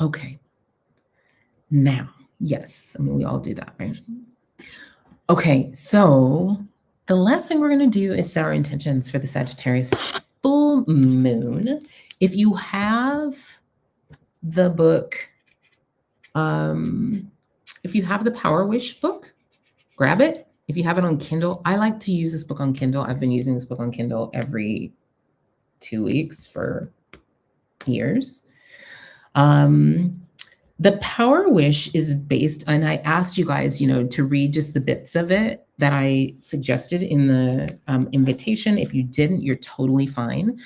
Okay. Now, yes, I mean, we all do that, right? Okay, so the last thing we're going to do is set our intentions for the Sagittarius full moon. If you have the book, if you have the Power Wish book, grab it. If you have it on Kindle, I like to use this book on Kindle. I've been using this book on Kindle every 2 weeks for years. The Power Wish is based, and I asked you guys, to read just the bits of it that I suggested in the invitation. If you didn't, you're totally fine.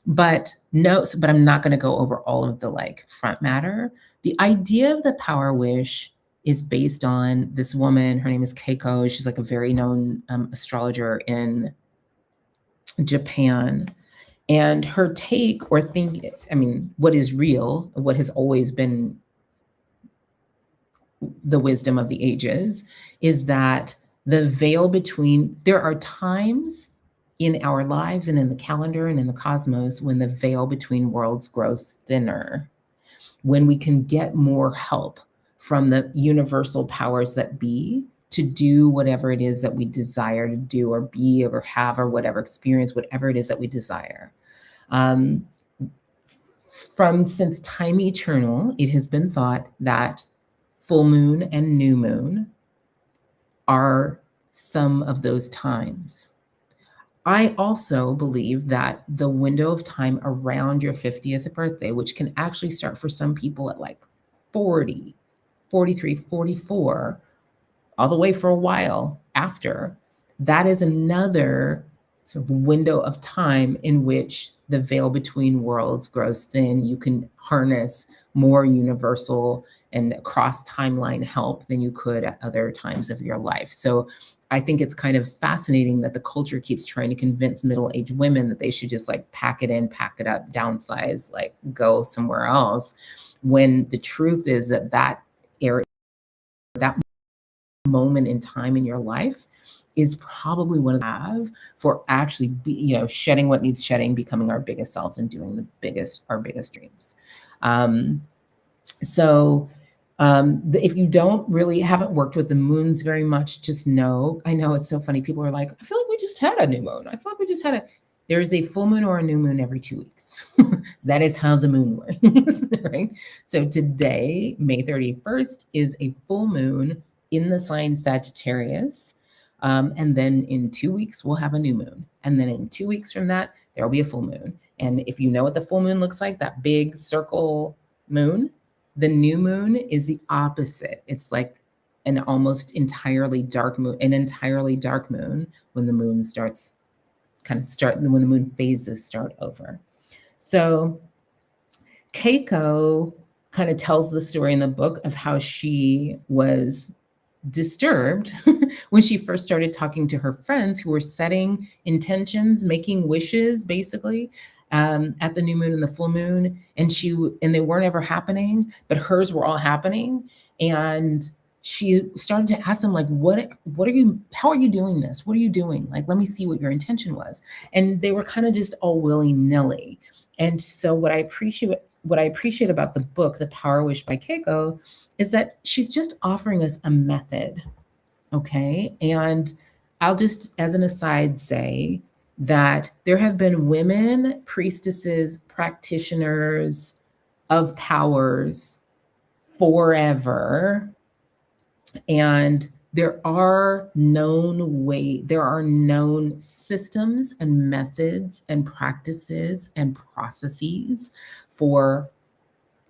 But I'm not going to go over all of the front matter. The idea of the Power Wish is based on this woman. Her name is Keiko. She's like a very known astrologer in Japan. And her take what is real, what has always been the wisdom of the ages, is that there are times in our lives and in the calendar and in the cosmos when the veil between worlds grows thinner, when we can get more help from the universal powers that be to do whatever it is that we desire to do or be or have or whatever experience, whatever it is that we desire. Since time eternal, it has been thought that full moon and new moon are some of those times. I also believe that the window of time around your 50th birthday, which can actually start for some people at 40, 43, 44, all the way for a while after, that is another sort of window of time in which the veil between worlds grows thin. You can harness more universal and cross timeline help than you could at other times of your life. So I think it's kind of fascinating that the culture keeps trying to convince middle-aged women that they should just pack it in, pack it up, downsize, go somewhere else, when the truth is that moment in time in your life is probably one of the have for actually shedding what needs shedding, becoming our biggest selves, and doing our biggest dreams. If you haven't worked with the moons very much, just know, I know it's so funny. People are like, I feel like we just had a new moon. I feel like we just had there is a full moon or a new moon every 2 weeks. That is how the moon works, right? So today, May 31st, is a full moon in the sign Sagittarius. And then in 2 weeks, we'll have a new moon. And then in 2 weeks from that, there'll be a full moon. And if you know what the full moon looks like, that big circle moon, the new moon is the opposite. It's like an almost entirely dark moon, when the moon when the moon phases start over. So Keiko kind of tells the story in the book of how she was disturbed when she first started talking to her friends who were setting intentions, making wishes, basically, at the new moon and the full moon, and they weren't ever happening, but hers were all happening. And she started to ask them, how are you doing this? What are you doing? Let me see what your intention was. And they were kind of just all willy-nilly. And so what I appreciate about the book, The Power Wish by Keiko, is that she's just offering us a method, okay? And I'll just, as an aside, say that there have been women priestesses, practitioners of powers forever, and there are known systems and methods and practices and processes for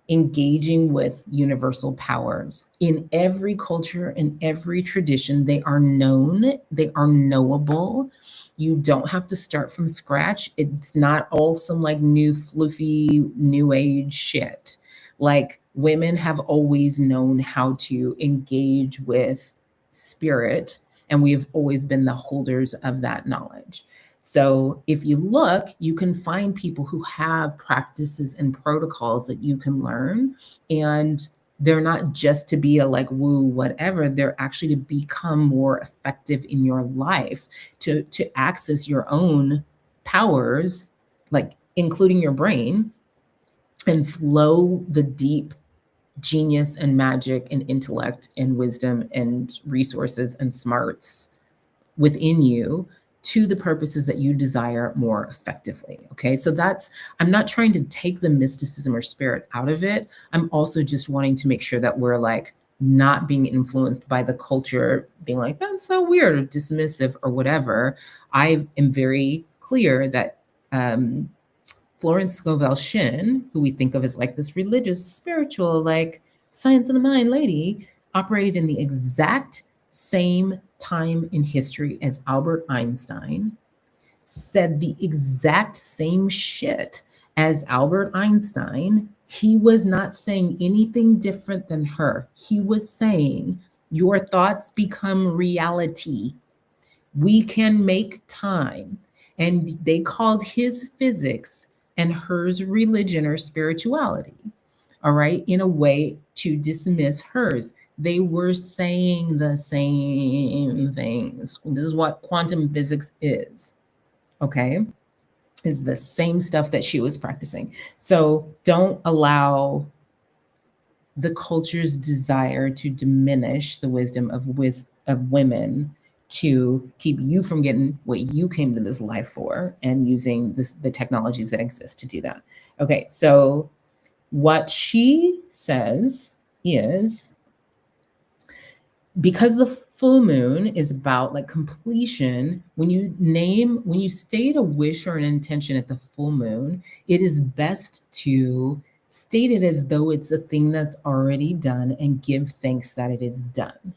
engaging with universal powers. In every culture, in every tradition, they are known, they are knowable. You don't have to start from scratch. It's not all some like new floofy new age shit. Like women have always known how to engage with spirit, and we have always been the holders of that knowledge. So if you look, you can find people who have practices and protocols that you can learn. And they're not just to be a like woo whatever, they're actually to become more effective in your life, to access your own powers, like including your brain, and flow the deep genius and magic and intellect and wisdom and resources and smarts within you to the purposes that you desire more effectively. Okay. So I'm not trying to take the mysticism or spirit out of it. I'm also just wanting to make sure that we're like not being influenced by the culture being like, that's so weird or dismissive or whatever. I am very clear that Florence Scovel Shinn, who we think of as like this religious, spiritual, like science of the mind lady, operated in the exact same time in history as Albert Einstein, said the exact same shit as Albert Einstein. He was not saying anything different than her. He was saying, your thoughts become reality. We can make time. And they called his physics and hers religion or spirituality, all right, in a way to dismiss hers. They were saying the same things. This is what quantum physics is, okay? Is the same stuff that she was practicing. So don't allow the culture's desire to diminish the wisdom of women to keep you from getting what you came to this life for and using the technologies that exist to do that. Okay, so what she says is, because the full moon is about like completion, when you state a wish or an intention at the full moon, it is best to state it as though it's a thing that's already done and give thanks that it is done.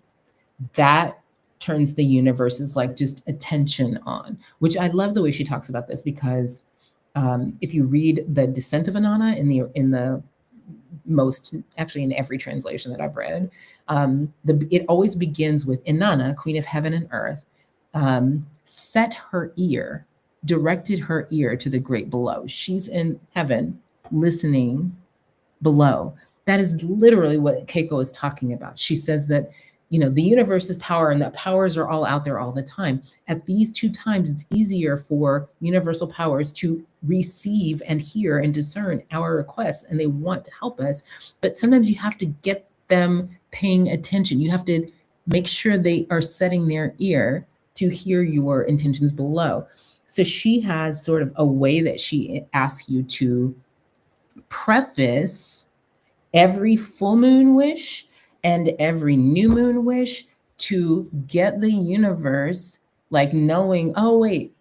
That turns the universe's like just attention on, which I love the way she talks about this, because if you read the Descent of Inanna in the most, actually in every translation that I've read, it always begins with Inanna, Queen of Heaven and Earth, set her ear, directed her ear to the great below. She's in heaven listening below. That is literally what Keiko is talking about. She says that, the universe is power and that powers are all out there all the time. At these two times, it's easier for universal powers to receive and hear and discern our requests, and they want to help us. But sometimes you have to get them paying attention. You have to make sure they are setting their ear to hear your intentions below. So she has sort of a way that she asks you to preface every full moon wish and every new moon wish to get the universe like knowing, oh, wait,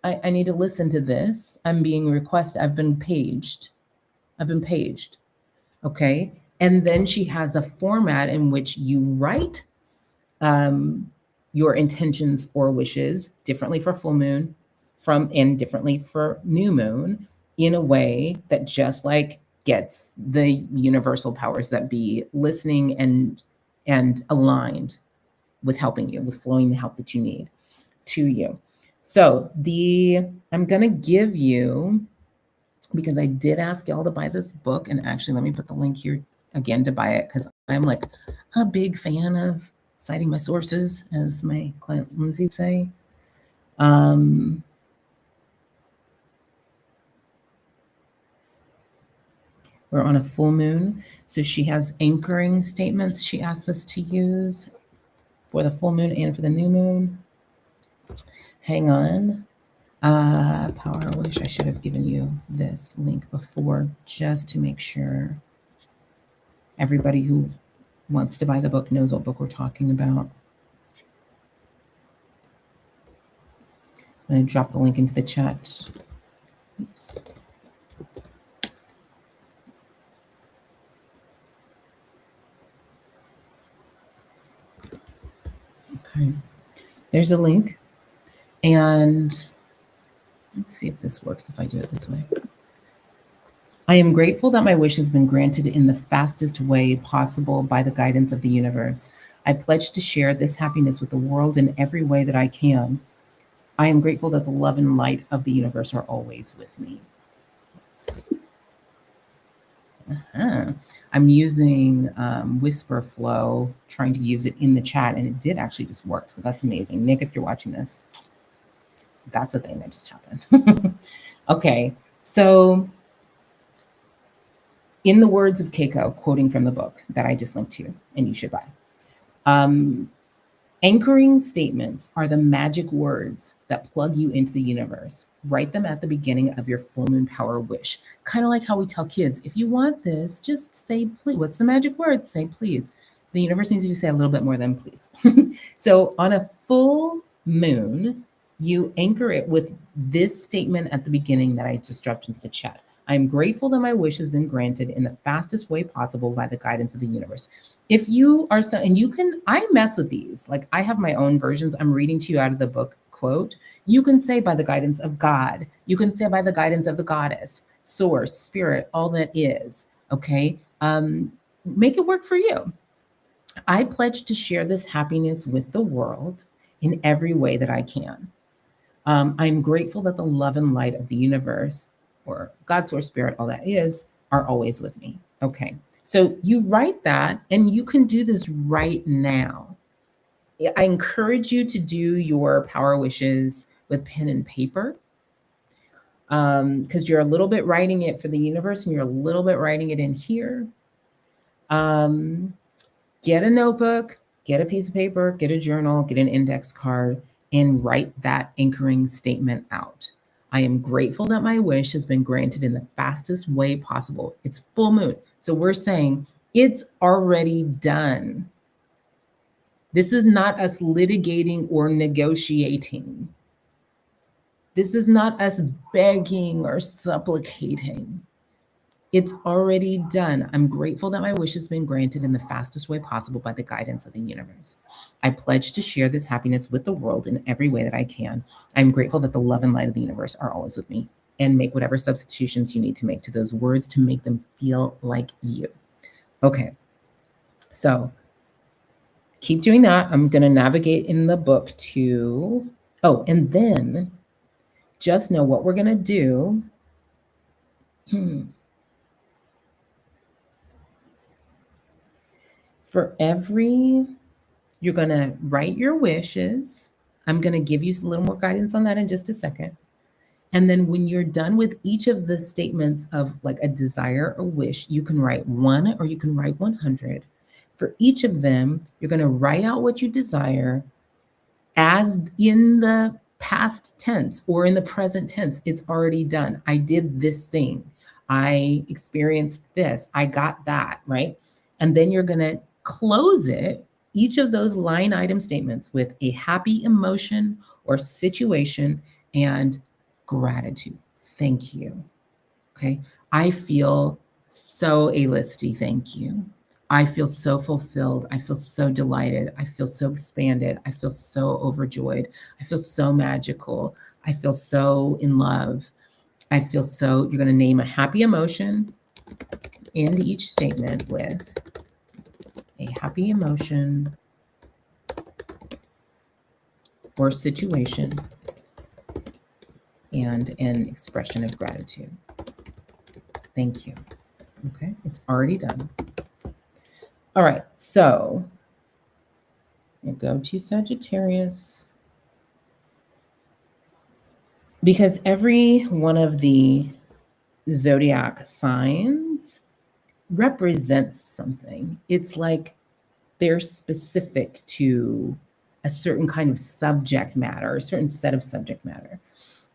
I need to listen to this. I'm being requested. I've been paged. Okay. And then she has a format in which you write your intentions or wishes differently for full moon and differently for new moon, in a way that just like gets the universal powers that be listening and aligned with helping you, with flowing the help that you need to you. So I'm gonna give you, because I did ask y'all to buy this book, and actually let me put the link here again to buy it, because I'm like a big fan of citing my sources, as my client Lindsay would say. We're on a full moon, so she has anchoring statements she asks us to use for the full moon and for the new moon. Hang on. Power Wish. I should have given you this link before, just to make sure everybody who wants to buy the book knows what book we're talking about. I'm going to drop the link into the chat. Oops. Okay. There's a link. And let's see if this works if I do it this way. I am grateful that my wish has been granted in the fastest way possible by the guidance of the universe. I pledge to share this happiness with the world in every way that I can. I am grateful that the love and light of the universe are always with me. Uh-huh. I'm using Whisper Flow, trying to use it in the chat, and it did actually just work. So that's amazing. Nick, if you're watching this, that's a thing that just happened. Okay, so in the words of Keiko, quoting from the book that I just linked to, and you should buy, anchoring statements are the magic words that plug you into the universe. Write them at the beginning of your full moon power wish. Kind of like how we tell kids, if you want this, just say please. What's the magic word? Say please. The universe needs you to say a little bit more than please. So on a full moon, you anchor it with this statement at the beginning that I just dropped into the chat. I am grateful that my wish has been granted in the fastest way possible by the guidance of the universe. If you are so, and you can, I mess with these. Like I have my own versions. I'm reading to you out of the book quote. You can say by the guidance of God. You can say by the guidance of the goddess, source, spirit, all that is. Okay. Make it work for you. I pledge to share this happiness with the world in every way that I can. I'm grateful that the love and light of the universe, or God, source, spirit, all that is, are always with me. Okay. So you write that, and you can do this right now. I encourage you to do your power wishes with pen and paper, because you're a little bit writing it for the universe and you're a little bit writing it in here. Get a notebook, get a piece of paper, get a journal, get an index card, and write that anchoring statement out. I am grateful that my wish has been granted in the fastest way possible. It's full moon. So we're saying it's already done. This is not us litigating or negotiating. This is not us begging or supplicating. It's already done. I'm grateful that my wish has been granted in the fastest way possible by the guidance of the universe. I pledge to share this happiness with the world in every way that I can. I'm grateful that the love and light of the universe are always with me, and make whatever substitutions you need to make to those words to make them feel like you. Okay, so keep doing that. I'm going to navigate in the book to, oh, and then just know what we're going to do. For every, you're going to write your wishes. I'm going to give you a little more guidance on that in just a second. And then when you're done with each of the statements of like a desire or wish, you can write 1 or you can write 100. For each of them, you're going to write out what you desire as in the past tense or in the present tense. It's already done. I did this thing. I experienced this. I got that, right? And then you're going to close it, each of those line item statements, with a happy emotion or situation and gratitude. Thank you. Okay. I feel so A-listy. Thank you. I feel so fulfilled. I feel so delighted. I feel so expanded. I feel so overjoyed. I feel so magical. I feel so in love. I feel so, you're going to name a happy emotion in each statement with a happy emotion or situation and an expression of gratitude. Thank you. Okay, it's already done. All right, so I go to Sagittarius, because every one of the zodiac signs represents something. It's like they're specific to a certain kind of subject matter, a certain set of subject matter.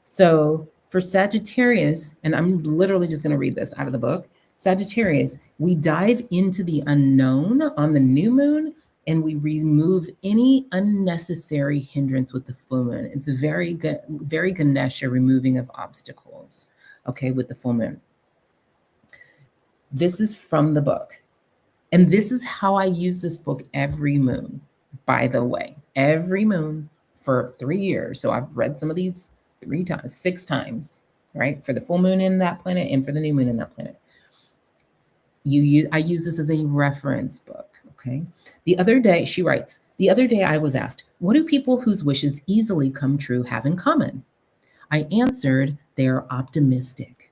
So for Sagittarius, and I'm literally just going to read this out of the book, Sagittarius, we dive into the unknown on the new moon, and we remove any unnecessary hindrance with the full moon. It's very good, very Ganesha, removing of obstacles, okay, with the full moon. This is from the book. And this is how I use this book every moon. by the way, every moon for 3 years. So I've read some of these 3 times, 6 times, right? For the full moon in that planet and for the new moon in that planet. I use this as a reference book. Okay. The other day, she writes, the other day I was asked, what do people whose wishes easily come true have in common? I answered, they are optimistic.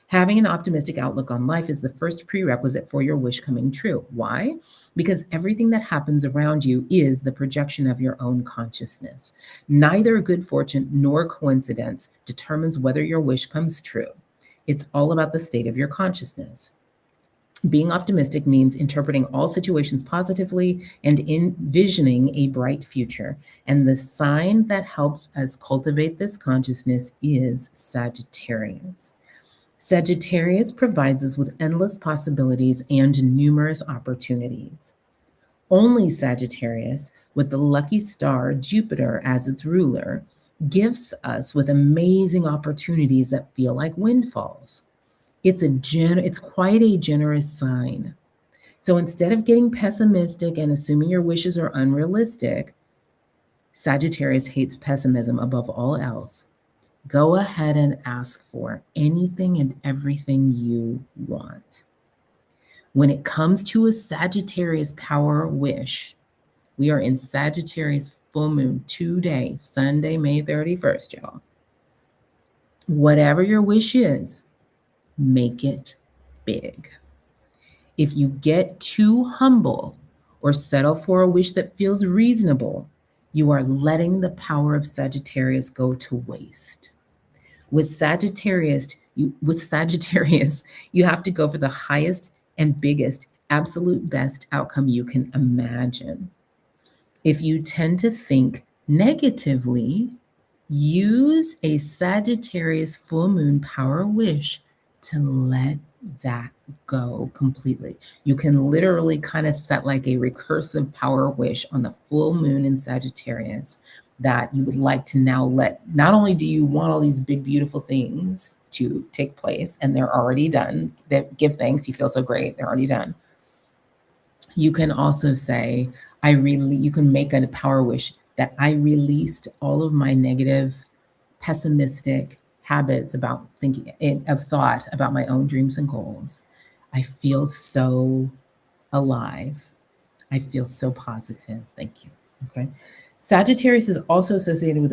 Having an optimistic outlook on life is the first prerequisite for your wish coming true. Why? Because everything that happens around you is the projection of your own consciousness. Neither good fortune nor coincidence determines whether your wish comes true. It's all about the state of your consciousness. Being optimistic means interpreting all situations positively and envisioning a bright future. And the sign that helps us cultivate this consciousness is Sagittarius. Sagittarius provides us with endless possibilities and numerous opportunities. Only Sagittarius, with the lucky star Jupiter as its ruler, gifts us with amazing opportunities that feel like windfalls. It's quite a generous sign. So instead of getting pessimistic and assuming your wishes are unrealistic, Sagittarius hates pessimism above all else. Go ahead and ask for anything and everything you want. When it comes to a Sagittarius power wish, we are in Sagittarius full moon today, Sunday, May 31st, y'all. Whatever your wish is, make it big. If you get too humble or settle for a wish that feels reasonable, you are letting the power of Sagittarius go to waste. With Sagittarius, you have to go for the highest and biggest, absolute best outcome you can imagine. If you tend to think negatively, use a Sagittarius full moon power wish to let that go completely. You can literally kind of set like a recursive power wish on the full moon in Sagittarius that you would like to now let. Not only do you want all these big, beautiful things to take place, and they're already done, that give thanks, you feel so great, they're already done. You can also say, you can make a power wish that I released all of my negative, pessimistic habits about thought about my own dreams and goals. I feel so alive. I feel so positive. Thank you. Okay. Sagittarius is also associated with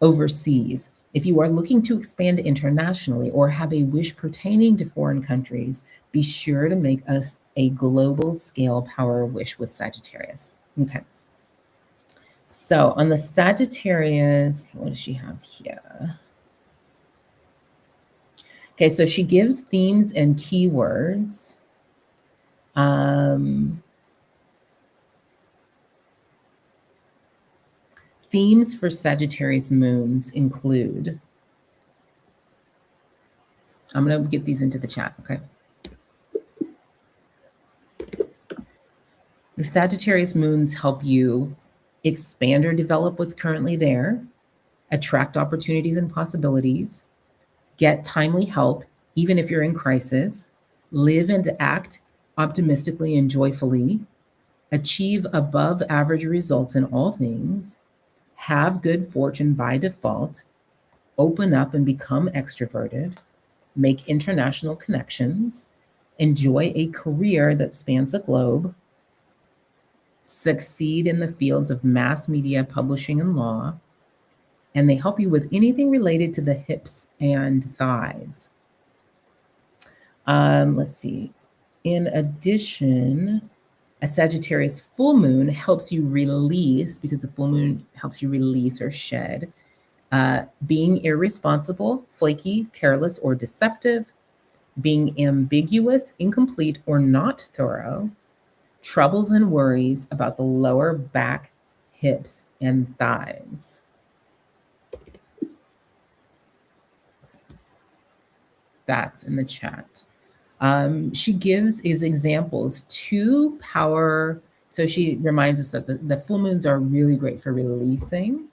overseas. If you are looking to expand internationally or have a wish pertaining to foreign countries, be sure to make us a global scale power wish with Sagittarius. Okay. So on the Sagittarius, what does she have here? Okay, so she gives themes and keywords. Themes for Sagittarius moons include, I'm going to get these into the chat, okay? The Sagittarius moons help you expand or develop what's currently there, attract opportunities and possibilities, get timely help, even if you're in crisis, live and act optimistically and joyfully, achieve above average results in all things, have good fortune by default, open up and become extroverted, make international connections, enjoy a career that spans the globe, succeed in the fields of mass media, publishing, and law, and they help you with anything related to the hips and thighs. Let's see. In addition, a Sagittarius full moon helps you release, because the full moon helps you release or shed, being irresponsible, flaky, careless, or deceptive, being ambiguous, incomplete, or not thorough, troubles and worries about the lower back, hips, and thighs. That's in the chat. She gives as examples 2 power. So she reminds us that the full moons are really great for releasing.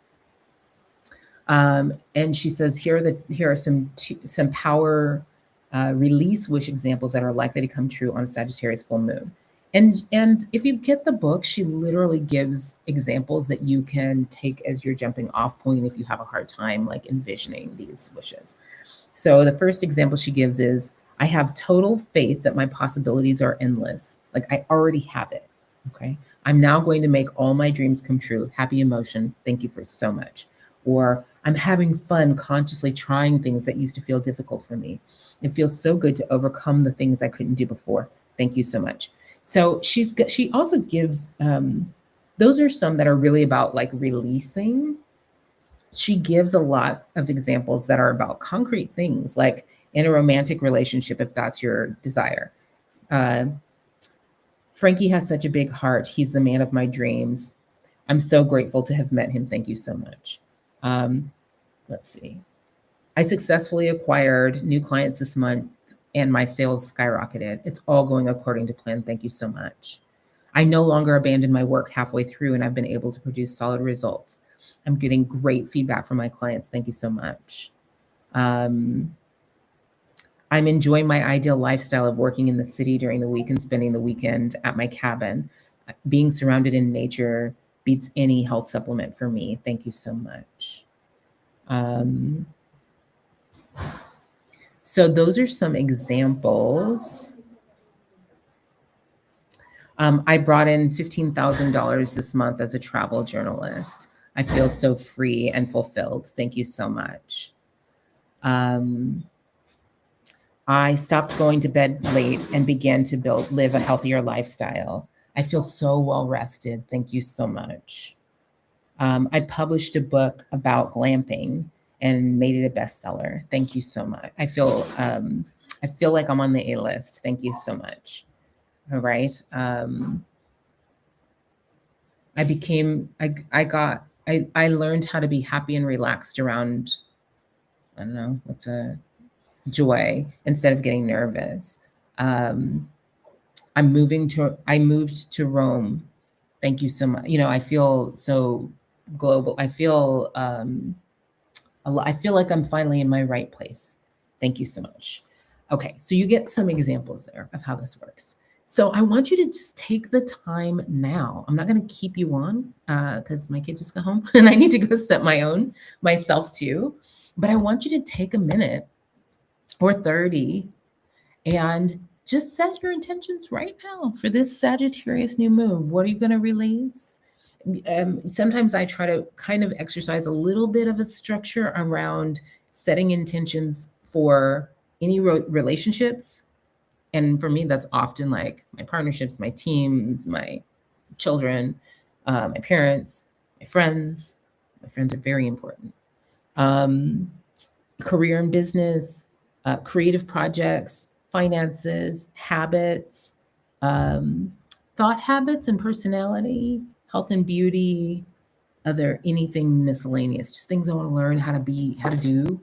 And she says here are some power release wish examples that are likely to come true on Sagittarius full moon. And if you get the book, she literally gives examples that you can take as your jumping off point if you have a hard time like envisioning these wishes. So the first example she gives is, I have total faith that my possibilities are endless. Like I already have it. Okay. I'm now going to make all my dreams come true. Happy emotion. Thank you for so much. Or I'm having fun consciously trying things that used to feel difficult for me. It feels so good to overcome the things I couldn't do before. Thank you so much. So she also gives those are some that are really about like releasing. She gives a lot of examples that are about concrete things, like in a romantic relationship, if that's your desire. Uh, Frankie has such a big heart. He's the man of my dreams. I'm so grateful to have met him. Thank you so much. Let's see. I successfully acquired new clients this month and my sales skyrocketed. It's all going according to plan. Thank you so much. I no longer abandon my work halfway through and I've been able to produce solid results. I'm getting great feedback from my clients. Thank you so much. I'm enjoying my ideal lifestyle of working in the city during the week and spending the weekend at my cabin. Being surrounded in nature beats any health supplement for me. Thank you so much. So those are some examples. I brought in $15,000 this month as a travel journalist. I feel so free and fulfilled. Thank you so much. I stopped going to bed late and began to live a healthier lifestyle. I feel so well rested. Thank you so much. I published a book about glamping and made it a bestseller. Thank you so much. I feel like I'm on the A list. Thank you so much. All right. I learned how to be happy and relaxed around, I don't know, what's a joy instead of getting nervous. I moved to Rome. Thank you so much. You know, I feel so global. I feel like I'm finally in my right place. Thank you so much. Okay, so you get some examples there of how this works. So I want you to just take the time now. I'm not going to keep you on because my kid just got home and I need to go set myself too. But I want you to take a minute or 30 and just set your intentions right now for this Sagittarius new moon. What are you going to release? Sometimes I try to kind of exercise a little bit of a structure around setting intentions for any relationships. And for me, that's often like my partnerships, my teams, my children, my parents, my friends. My friends are very important. Career and business, creative projects, finances, habits, thought habits and personality, health and beauty, anything miscellaneous, just things I want to learn how to do.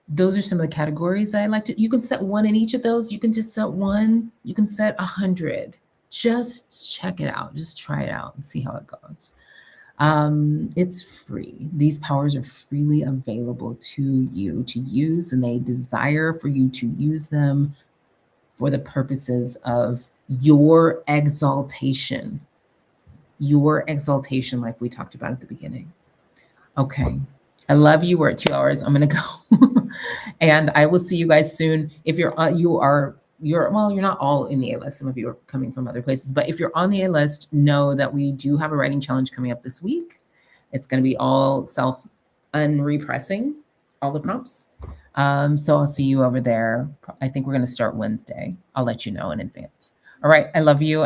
Those are some of the categories that I like to, you can set one in each of those. You can just set one, you can set 100. Just check it out. Just try it out and see how it goes. It's free. These powers are freely available to you to use, and they desire for you to use them for the purposes of your exaltation, like we talked about at the beginning. Okay. I love you. We're at 2 hours. I'm going to go and I will see you guys soon. If you're not all in the A list. Some of you are coming from other places, but if you're on the A list, know that we do have a writing challenge coming up this week. It's going to be all unrepressing all the prompts. So I'll see you over there. I think we're going to start Wednesday. I'll let you know in advance. All right. I love you.